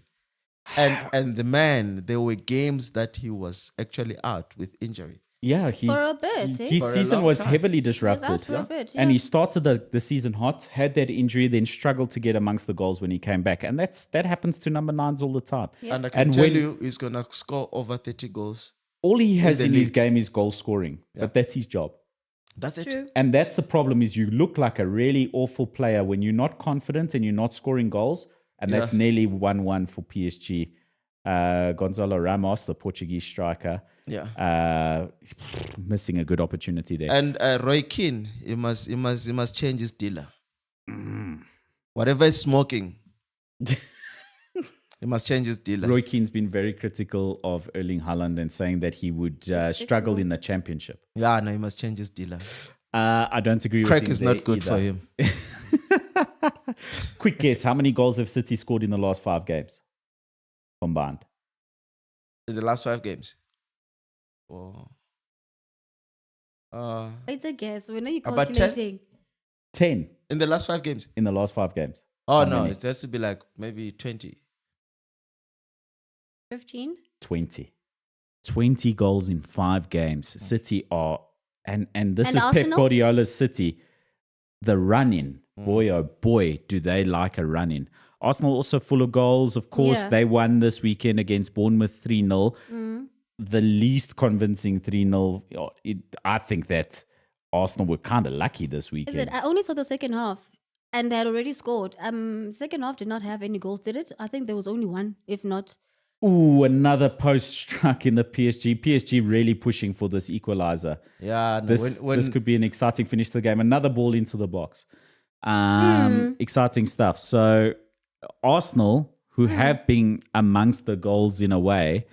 And the man, there were games that he was actually out with injury. Yeah, For a bit, eh? his For a season long was time. heavily He was disrupted. out for a bit, And yeah. he started the season hot, had that injury, then struggled to get amongst the goals when he came back. And that happens to number 9s all the time. Yeah. And I can And tell when- you, he's going to score over 30 goals. All he has the in his league. game is goal scoring, but that's his job. That's it. True. And that's the problem is you look like a really awful player when you're not confident and you're not scoring goals. And that's Yeah. nearly 1-1 for PSG. Gonzalo Ramos, the Portuguese striker, Yeah. missing a good opportunity there. And Roy Keane, he must change his dealer. Whatever is smoking, he must change his dealer. Roy Keane's been very critical of Erling Haaland and saying that he would struggle in the championship. Yeah, no, he must change his dealer. I don't agree with Crack him is there not good either. for him. Quick guess, how many goals have City scored in the last 5 games combined? In the last 5 games. Oh. It's a guess. When are you About 10? calculating? 10 In the last 5 games. in the last 5 games. Oh, How no, many? it has to be like maybe 20. 15? 20. 20 goals in 5 games. City are, and this And is Pep Arsenal? Guardiola's City. The run-in, boy, oh boy, do they like a run-in. Arsenal also full of goals. Of course, Yeah. they won this weekend against Bournemouth 3-0. Mm. The least convincing 3-0. I think that Arsenal were kind of lucky this Is weekend. it? I only saw the second half. And they had already scored. Second half did not have any goals, did it? I think there was only one, if not. Ooh, another post struck in the PSG. PSG really pushing for this equalizer. Yeah, no, This could be an exciting finish to the game. Another ball into the box. Exciting stuff. So Arsenal, who have been amongst the goals in a way,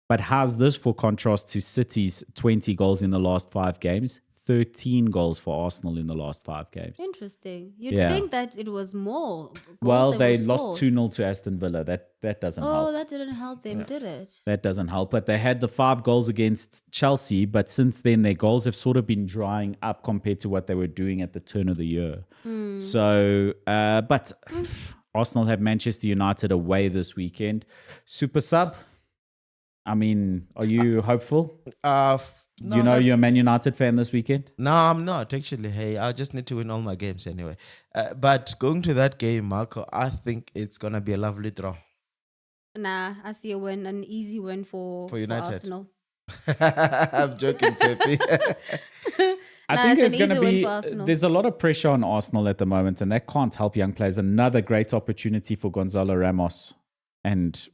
but how's this for contrast to City's 20 goals in the last 5 games? 13 goals for Arsenal in the last 5 games. Interesting. You'd Yeah. think that it was more goals Well, that they were lost scored. 2-0 to Aston Villa. That doesn't Oh, help. that didn't help them, did it? That doesn't help. But they had the 5 goals against Chelsea, but since then their goals have sort of been drying up compared to what they were doing at the turn of the year. So, but Arsenal have Manchester United away this weekend. Super sub. I mean, are you hopeful? No, You know not- you're a Man United fan this weekend? No, I'm not actually. Hey, I just need to win all my games anyway. But going to that game, Marco, I think it's gonna be a lovely draw. Nah, I see a win, an easy win for United. Arsenal. I'm joking, Tepi. I Nah, think it's there's an going to easy win be for Arsenal. there's a lot of pressure on Arsenal at the moment, and that can't help young players. Another great opportunity for Gonzalo Ramos, and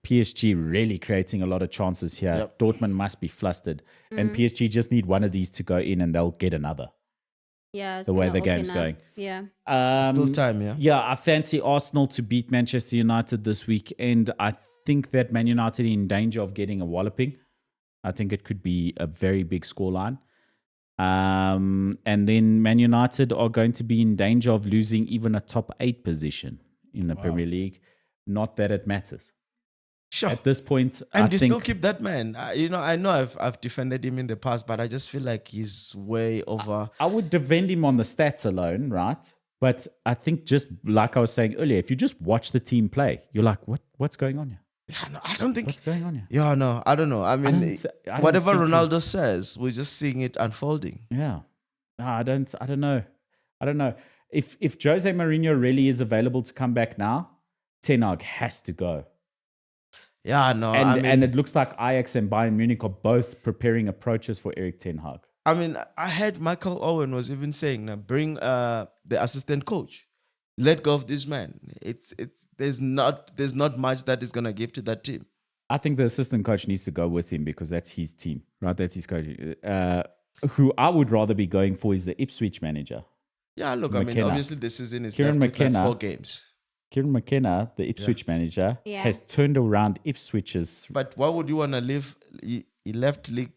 PSG really creating a lot of chances here. Yep. Dortmund must be flustered, and PSG just need one of these to go in, and they'll get another. Yeah, it's The way gonna the game's open up. going. Yeah. Still time, yeah. Yeah, I fancy Arsenal to beat Manchester United this week, and I think that Man United are in danger of getting a walloping. I think it could be a very big scoreline. And then Man United are going to be in danger of losing even a top 8 position in the Premier League. Not that it matters. Sure. At this point, And I you think still keep that man. I know I've defended him in the past, but I just feel like he's way over. I would defend him on the stats alone, right? But I think just like I was saying earlier, if you just watch the team play, you're like, what's going on here? Yeah, no, I don't think. What's going on here? Yeah, no, I don't know. I mean, I don't whatever think Ronaldo says, we're just seeing it unfolding. Yeah. No, I don't know. If Jose Mourinho really is available to come back now, Ten Hag has to go. Yeah, no, And it looks like Ajax and Bayern Munich are both preparing approaches for Eric Ten Hag. I heard Michael Owen was even saying, now bring the assistant coach. Let go of this man. There's not much that is gonna give to that team. I think the assistant coach needs to go with him because that's his team, right? That's his coach. Who I would rather be going for is the Ipswich manager. Yeah, look, I mean, McKenna. obviously the season is Kieran left with like McKenna. 4 games. Kieran McKenna, the Ipswich manager, Yeah. has turned around Ipswich's. But why would you want to leave? He left League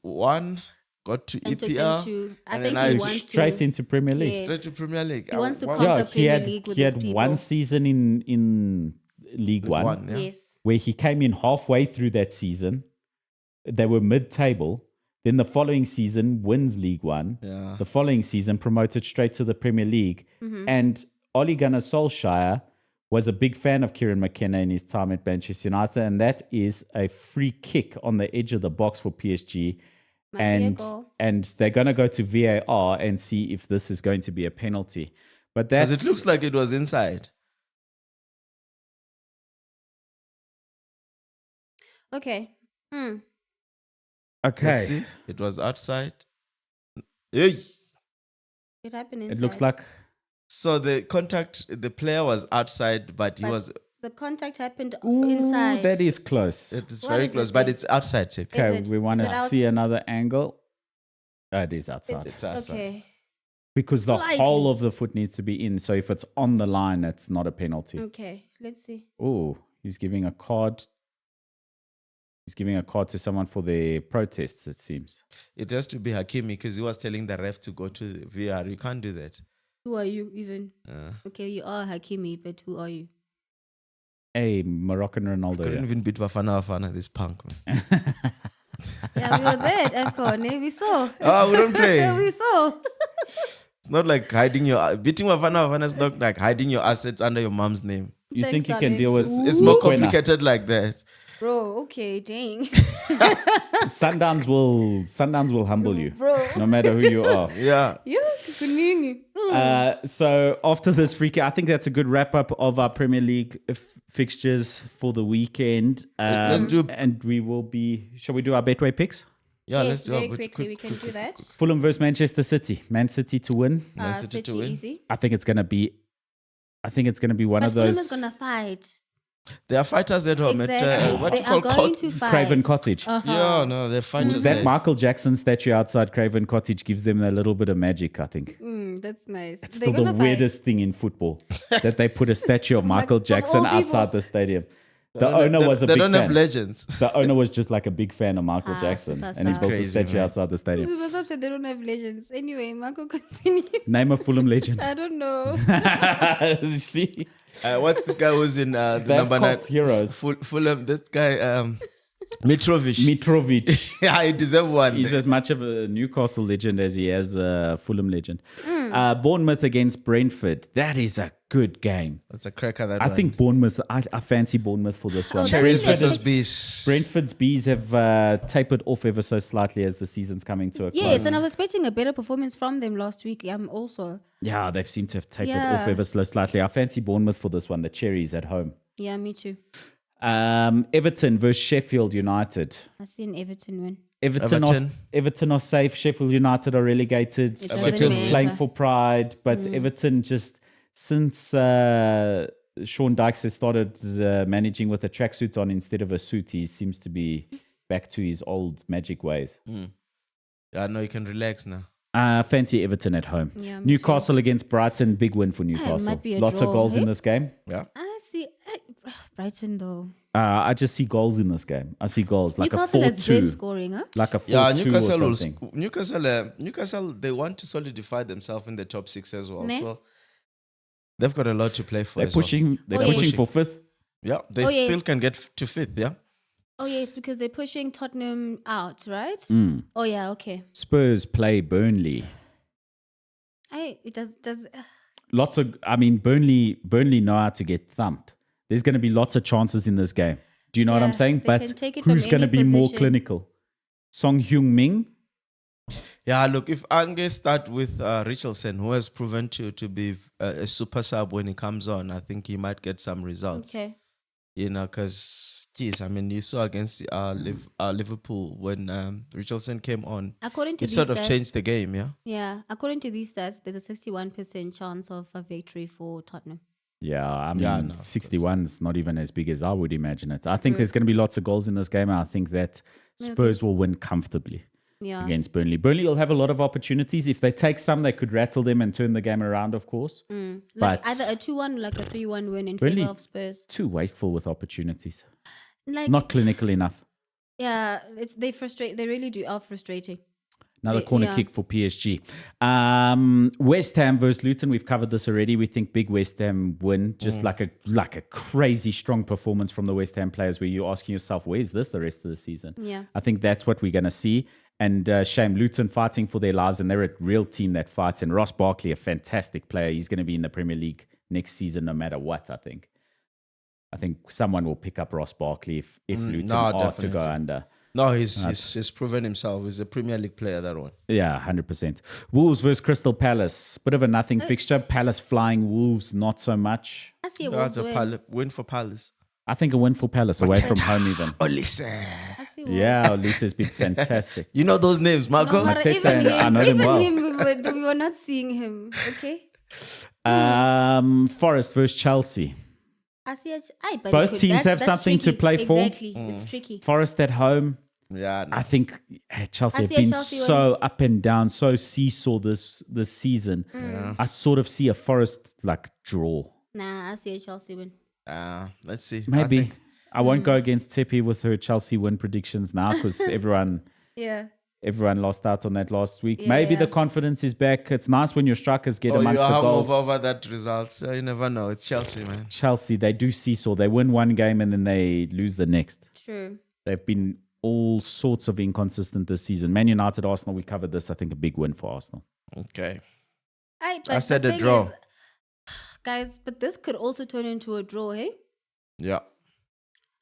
One, got to And took EPL, them to, I and think then he I wants straight to. into Premier League. Yeah. straight to Premier League. He wants to Why- conquer Yeah, he Premier had League with he his had people. one season in League One, yeah. Yes. where he came in halfway through that season. They were mid-table. Then the following season wins League One. Yeah. The following season promoted straight to the Premier League. And Ole Gunnar Solskjaer was a big fan of Kieran McKenna in his time at Manchester United, and that is a free kick on the edge of the box for PSG. Might be a And goal. they're going to go to VAR and see if this is going to be a penalty. But that's Because it looks like it was inside. Okay. okay. Let's see. It was outside. Hey. It happened inside. It looks like So the player was outside, but he But was. the contact happened ooh, inside. that is close. It's What very is it close, but then? it's outside. Tip. Okay, it- we want to is it out- see another angle. It is outside. It's outside. Okay. Because the Slightly. whole of the foot needs to be in. So if it's on the line, it's not a penalty. Okay. Let's see. Oh, he's giving a card. He's giving a card to someone for their protests, it seems. It has to be Hakimi because he was telling the ref to go to the VR. You can't do that. Who are you even? Uh, Okay, you are Hakimi, but who are you? Hey, Moroccan Ronaldo. couldn't Yeah. even beat Bafana, this punk, man. Yeah, we were there at AFCON. We saw. Oh, we don't play. We saw. It's not like hiding your beating Bafana is not like hiding your assets under your mom's name. You Thanks, think you can darling. deal with It's more Mokoena? complicated like that. Bro, okay, dang. Sundowns will humble you, Bro. no matter who you are. Yeah. Yeah, kunini. So after this free kick, I think that's a good wrap up of our Premier League fixtures for the weekend. Let's do- and we will be. Shall we do our Betway picks? Yeah, Yes, let's do very it. quickly we can do that. Fulham versus Manchester City. Man City to win. Man City to City win. easy. I think it's gonna be one But of Fulham those. is gonna fight. There are fighters at home Exactly. at what They you call are going to fight. Craven Cottage. Yeah, no, they're fighters That there. Michael Jackson statue outside Craven Cottage gives them a little bit of magic, I think. That's nice. It's still the weirdest thing in football that they put a statue of Michael of Jackson all people. outside the stadium. The owner was a They big don't have fan. legends. The owner was just like a big fan of Michael Jackson, super and he sad. built a Crazy, statue man. outside the stadium. Super upset they don't have legends. Anyway, Marco, continue. Name a Fulham legend. I don't know. See, What's this guy who's in the they have number 9? cult heroes. Fulham, this guy, Mitrovic. Mitrovic. Yeah, he deserves one. He's as much of a Newcastle legend as he is a Fulham legend. Bournemouth against Brentford. That is a good game. That's a cracker, that I one. think Bournemouth, I fancy Bournemouth for this one. that's Cherries interesting. versus Bees. Brentford's bees have tapered off ever so slightly as the season's coming to a close. Yes, and I was expecting a better performance from them last week. Also. Yeah, they've seemed to have tapered Yeah. off ever so slightly. I fancy Bournemouth for this one. The Cherries at home. Yeah, me too. Everton versus Sheffield United. I seen Everton win. Everton are safe. Sheffield United are relegated. It doesn't Sheffield matter. playing for pride, but Everton just since Sean Dykes has started managing with a tracksuit on instead of a suit, he seems to be back to his old magic ways. Yeah, no, you can relax now. Fancy Everton at home. Yeah, me Newcastle against Brighton, big win for Newcastle. might be a Lots of draw, goals in hey? this game. Yeah. I see Brighton though. I just see goals in this game. I see goals like Newcastle a has good 4-2, scoring, huh? like a 4-2 Yeah, or something. Newcastle, they want to solidify themselves in the top 6 as well. Ne? So they've got a lot to play for. They're as well. pushing. They're Oh, yes. pushing for fifth. Yeah, they Oh, yes. still can get to 5th. Yeah. Oh yes, because they're pushing Tottenham out, right? Mm. Oh yeah, okay. Spurs play Burnley. It does. Lots of. I mean, Burnley know how to get thumped. There's going to be lots of chances in this game. Do you know what I'm Yeah, saying? they But can take it from who's going to any be more position. clinical? Song Hyung-min. Yeah, look, if Angu start with Richardson, who has proven to be a super sub when he comes on, I think he might get some results. Okay. You know, because, geez, I mean, you saw against Liverpool when Richardson came on, According to it these sort of stats, changed the game, yeah? Yeah, according to these stats, there's a 61% chance of a victory for Tottenham. Yeah, I mean, Yeah, no, 61 is not even as big as I would imagine it. I think there's going to be lots of goals in this game. And I think that Spurs will win comfortably Yeah. against Burnley. Burnley will have a lot of opportunities. If they take some, they could rattle them and turn the game around, of course. Like But either a 2-1 like a 3-1 win in Burnley- favor of Spurs. too wasteful with opportunities. Like Not clinical enough. yeah, they frustrate. They really are frustrating. Another corner yeah. kick for PSG. West Ham versus Luton. We've covered this already. We think big West Ham win. Just like a crazy strong performance from the West Ham players where you're asking yourself, where's this the rest of the season? Yeah. I think that's what we're going to see. And shame, Luton fighting for their lives, and they're a real team that fights. And Ross Barkley, a fantastic player. He's going to be in the Premier League next season no matter what, I think. I think someone will pick up Ross Barkley if Luton no, are to definitely. go under. No, he's proven himself. He's a Premier League player, that one. Yeah, 100%. Wolves versus Crystal Palace. Bit of a nothing fixture. Palace flying, Wolves not so much. I see a That's Wolves a win. win for Palace. I think a win for Palace away from home even. Olise. I see Wolves. Yeah, Lisa's been fantastic. You know those names, Marco? No, but Mateta, even and I know them even well. him, we were not seeing him. Okay. Forest versus Chelsea. I see. But Both teams have that's something to tricky. play for. Exactly, it's tricky. Forest at home. Yeah. No. I think Chelsea I have see a been Chelsea so up and down, so seesaw this season. I sort of see a Forest like draw. Nah, I see a Chelsea win. Let's see. Maybe. I won't go against Tepe with her Chelsea win predictions now because everyone lost out on that last week. Yeah, Maybe yeah. the confidence is back. It's nice when your strikers get you amongst the have goals. over that result. So you never know. It's Chelsea, man. Chelsea, they do seesaw. They win one game and then they lose the next. True. They've been all sorts of inconsistent this season. Man United, Arsenal, we covered this. I think a big win for Arsenal. Okay. But I said the a thing draw. is, guys, but this could also turn into a draw, hey? Yeah.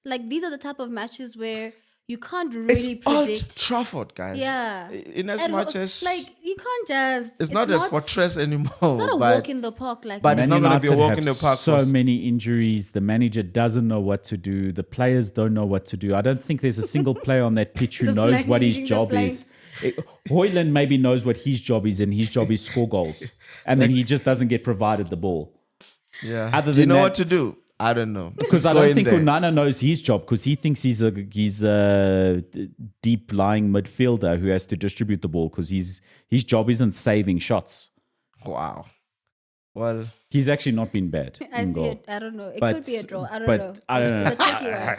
Like these are the type of matches where you can't really predict. Old Trafford, guys. Yeah. In as And, much as like you can't just. it's not a fortress anymore. It's not a but walk in the park like. but that. it's not going to be a United walk have in the park. So for- many injuries. The manager doesn't know what to do. The players don't know what to do. I don't think there's a single player on that pitch who The knows blind what his leading the job blind. is. Hoyland maybe knows what his job is, and his job is score goals. And then he just doesn't get provided the ball. Yeah. Other Do you than know that- what to do? I don't know. Because I don't think Onana knows his job, because he thinks he's a deep lying midfielder who has to distribute the ball, because his job isn't saving shots. Wow. Well, he's actually not been bad. I see goal. it. I don't know. It could be a draw. I don't know. I don't know. It's a tricky one.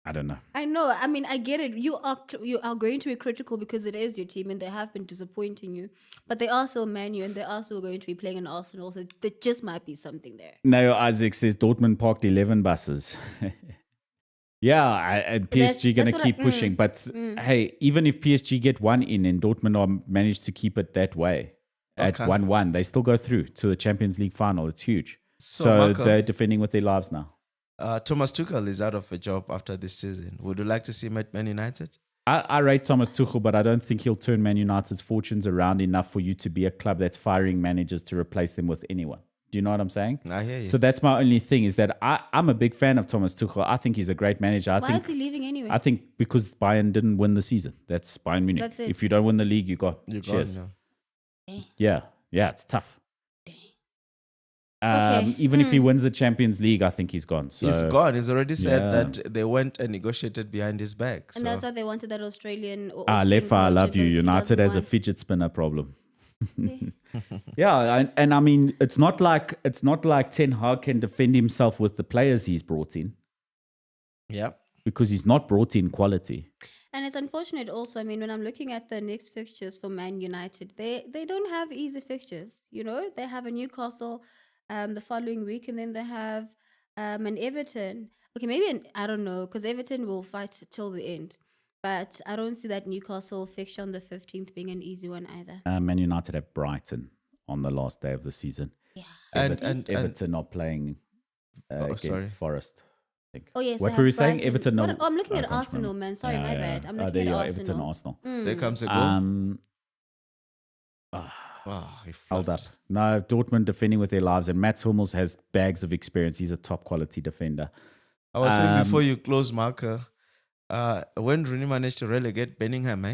I don't know. I know. I mean, I get it. You are going to be critical because it is your team and they have been disappointing you. But they are still Man U and they are still going to be playing in Arsenal. So there just might be something there. No, Isaac says Dortmund parked 11 buses. And PSG going to keep pushing. But hey, even if PSG get one in and Dortmund are managed to keep it that way at 1-1, they still go through to the Champions League final. It's huge. So Marco, they're defending with their lives now. Thomas Tuchel is out of a job after this season. Would you like to see him at Man United? I rate Thomas Tuchel, but I don't think he'll turn Man United's fortunes around enough for you to be a club that's firing managers to replace them with anyone. Do you know what I'm saying? I hear you. So that's my only thing, is that I'm a big fan of Thomas Tuchel. I think he's a great manager. Why is he leaving anyway? I think because Bayern didn't win the season. That's Bayern Munich. That's it. If you don't win the league, you got Cheers. cheers. No. Yeah, it's tough. Okay. Even if he wins the Champions League, I think he's gone. So, He's gone. He's already said that they went and negotiated behind his back. And that's why they wanted that Australian. Lefa, I love you. United has a fidget spinner problem. And I mean, it's not like Ten Hag can defend himself with the players he's brought in. Yeah, because he's not brought in quality. And it's unfortunate also. I mean, when I'm looking at the next fixtures for Man United, they don't have easy fixtures. You know, they have a Newcastle the following week, and then they have an Everton. Okay, I don't know, because Everton will fight till the end. But I don't see that Newcastle fixture on the 15th being an ezy one either. Man United have Brighton on the last day of the season. Yeah. And Everton are playing against Forest. I think. Oh, yes. What were we saying? Everton. No. I'm looking at Arsenal, man. Sorry, my bad. I'm looking at Arsenal. Everton, Arsenal. There comes a goal. He held up. No, Dortmund defending with their lives, and Mats Hummels has bags of experience. He's a top quality defender. I was saying before you close, Marker, when Rooney managed to relegate Birmingham,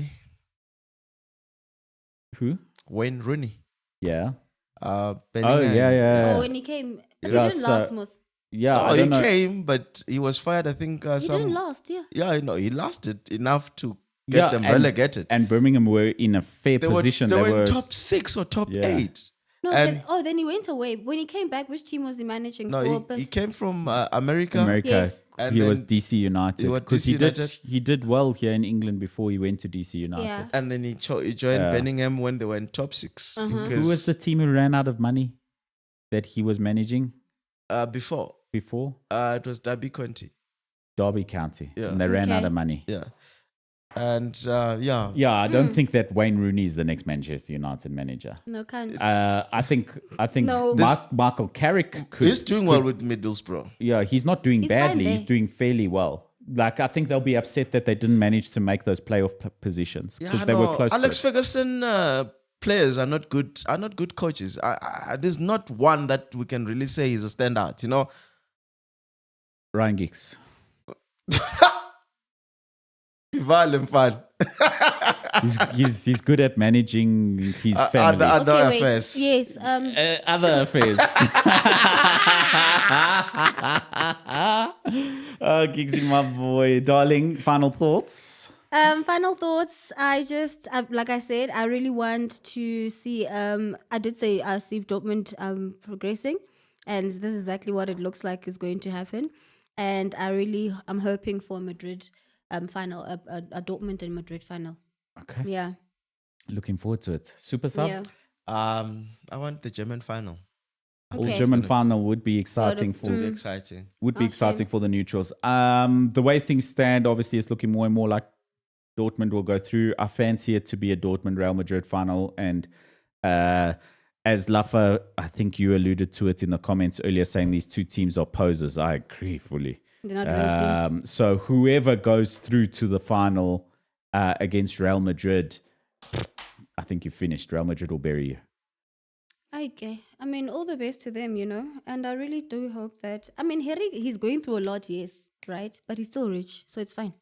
Who? Wayne Rooney. Yeah. Birmingham. Oh, when he came, he didn't last most. Yeah, he came, but he was fired. I think he didn't last. Yeah. Yeah, no, he lasted enough to get them relegated. And Birmingham were in a fair position. They were in top 6 or top 8. No, then he went away. When he came back, which team was he managing for? No, he came from America. Yes. And he was DC United. Because he did well here in England before he went to DC United. Yeah. And then he joined Birmingham when they were in top 6. Uh-huh. Who was the team who ran out of money that he was managing? Before? It was Derby County. Yeah. And they ran out of money. Yeah. And I don't think that Wayne Rooney is the next Manchester United manager. No, can't. I think No. Michael Carrick could. He's doing well with Middlesbrough. Yeah, he's not doing badly. He's doing fairly well. Like, I think they'll be upset that they didn't manage to make those playoff positions because they were close. Alex Ferguson players are not good coaches. There's not one that we can really say is a standout. You know, Ryan Giggs. Violent fun. he's good at managing his family. Other affairs. Yes. Other affairs. Giggsy, my boy, darling. Final thoughts. Final thoughts. Like I said, I really want to see. I did say I see Dortmund progressing, and this is exactly what it looks like is going to happen. And I'm hoping for Madrid. Final, a Dortmund and Madrid final. Okay. Yeah. Looking forward to it. Super sub? Yeah. I want the German final. Okay. German final would be exciting for the neutrals. The way things stand, obviously, it's looking more and more like Dortmund will go through. I fancy it to be a Dortmund Real Madrid final, and as Lafa, I think you alluded to it in the comments earlier, saying these two teams are posers. I agree fully. They're not real teams. So whoever goes through to the final against Real Madrid, I think you're finished. Real Madrid will bury you. Okay. I mean, all the best to them, you know. And I really do hope that... I mean, he's going through a lot, yes, right? But he's still rich, so it's fine.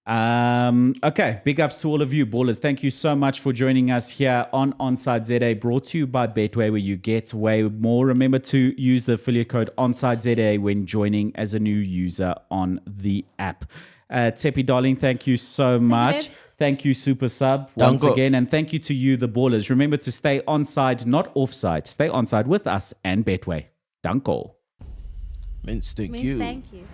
Okay, big ups to all of you, ballers. Thank you so much for joining us here on Onside ZA, brought to you by Betway, where you get way more. Remember to use the affiliate code Onside ZA when joining as a new user on the app. Tsepi, darling, thank you so much. Thank you, Super Sub, once again. And thank you to you, the ballers. Remember to stay onside, not offside. Stay onside with us and Betway. Danko. Means thank Means you. thank you.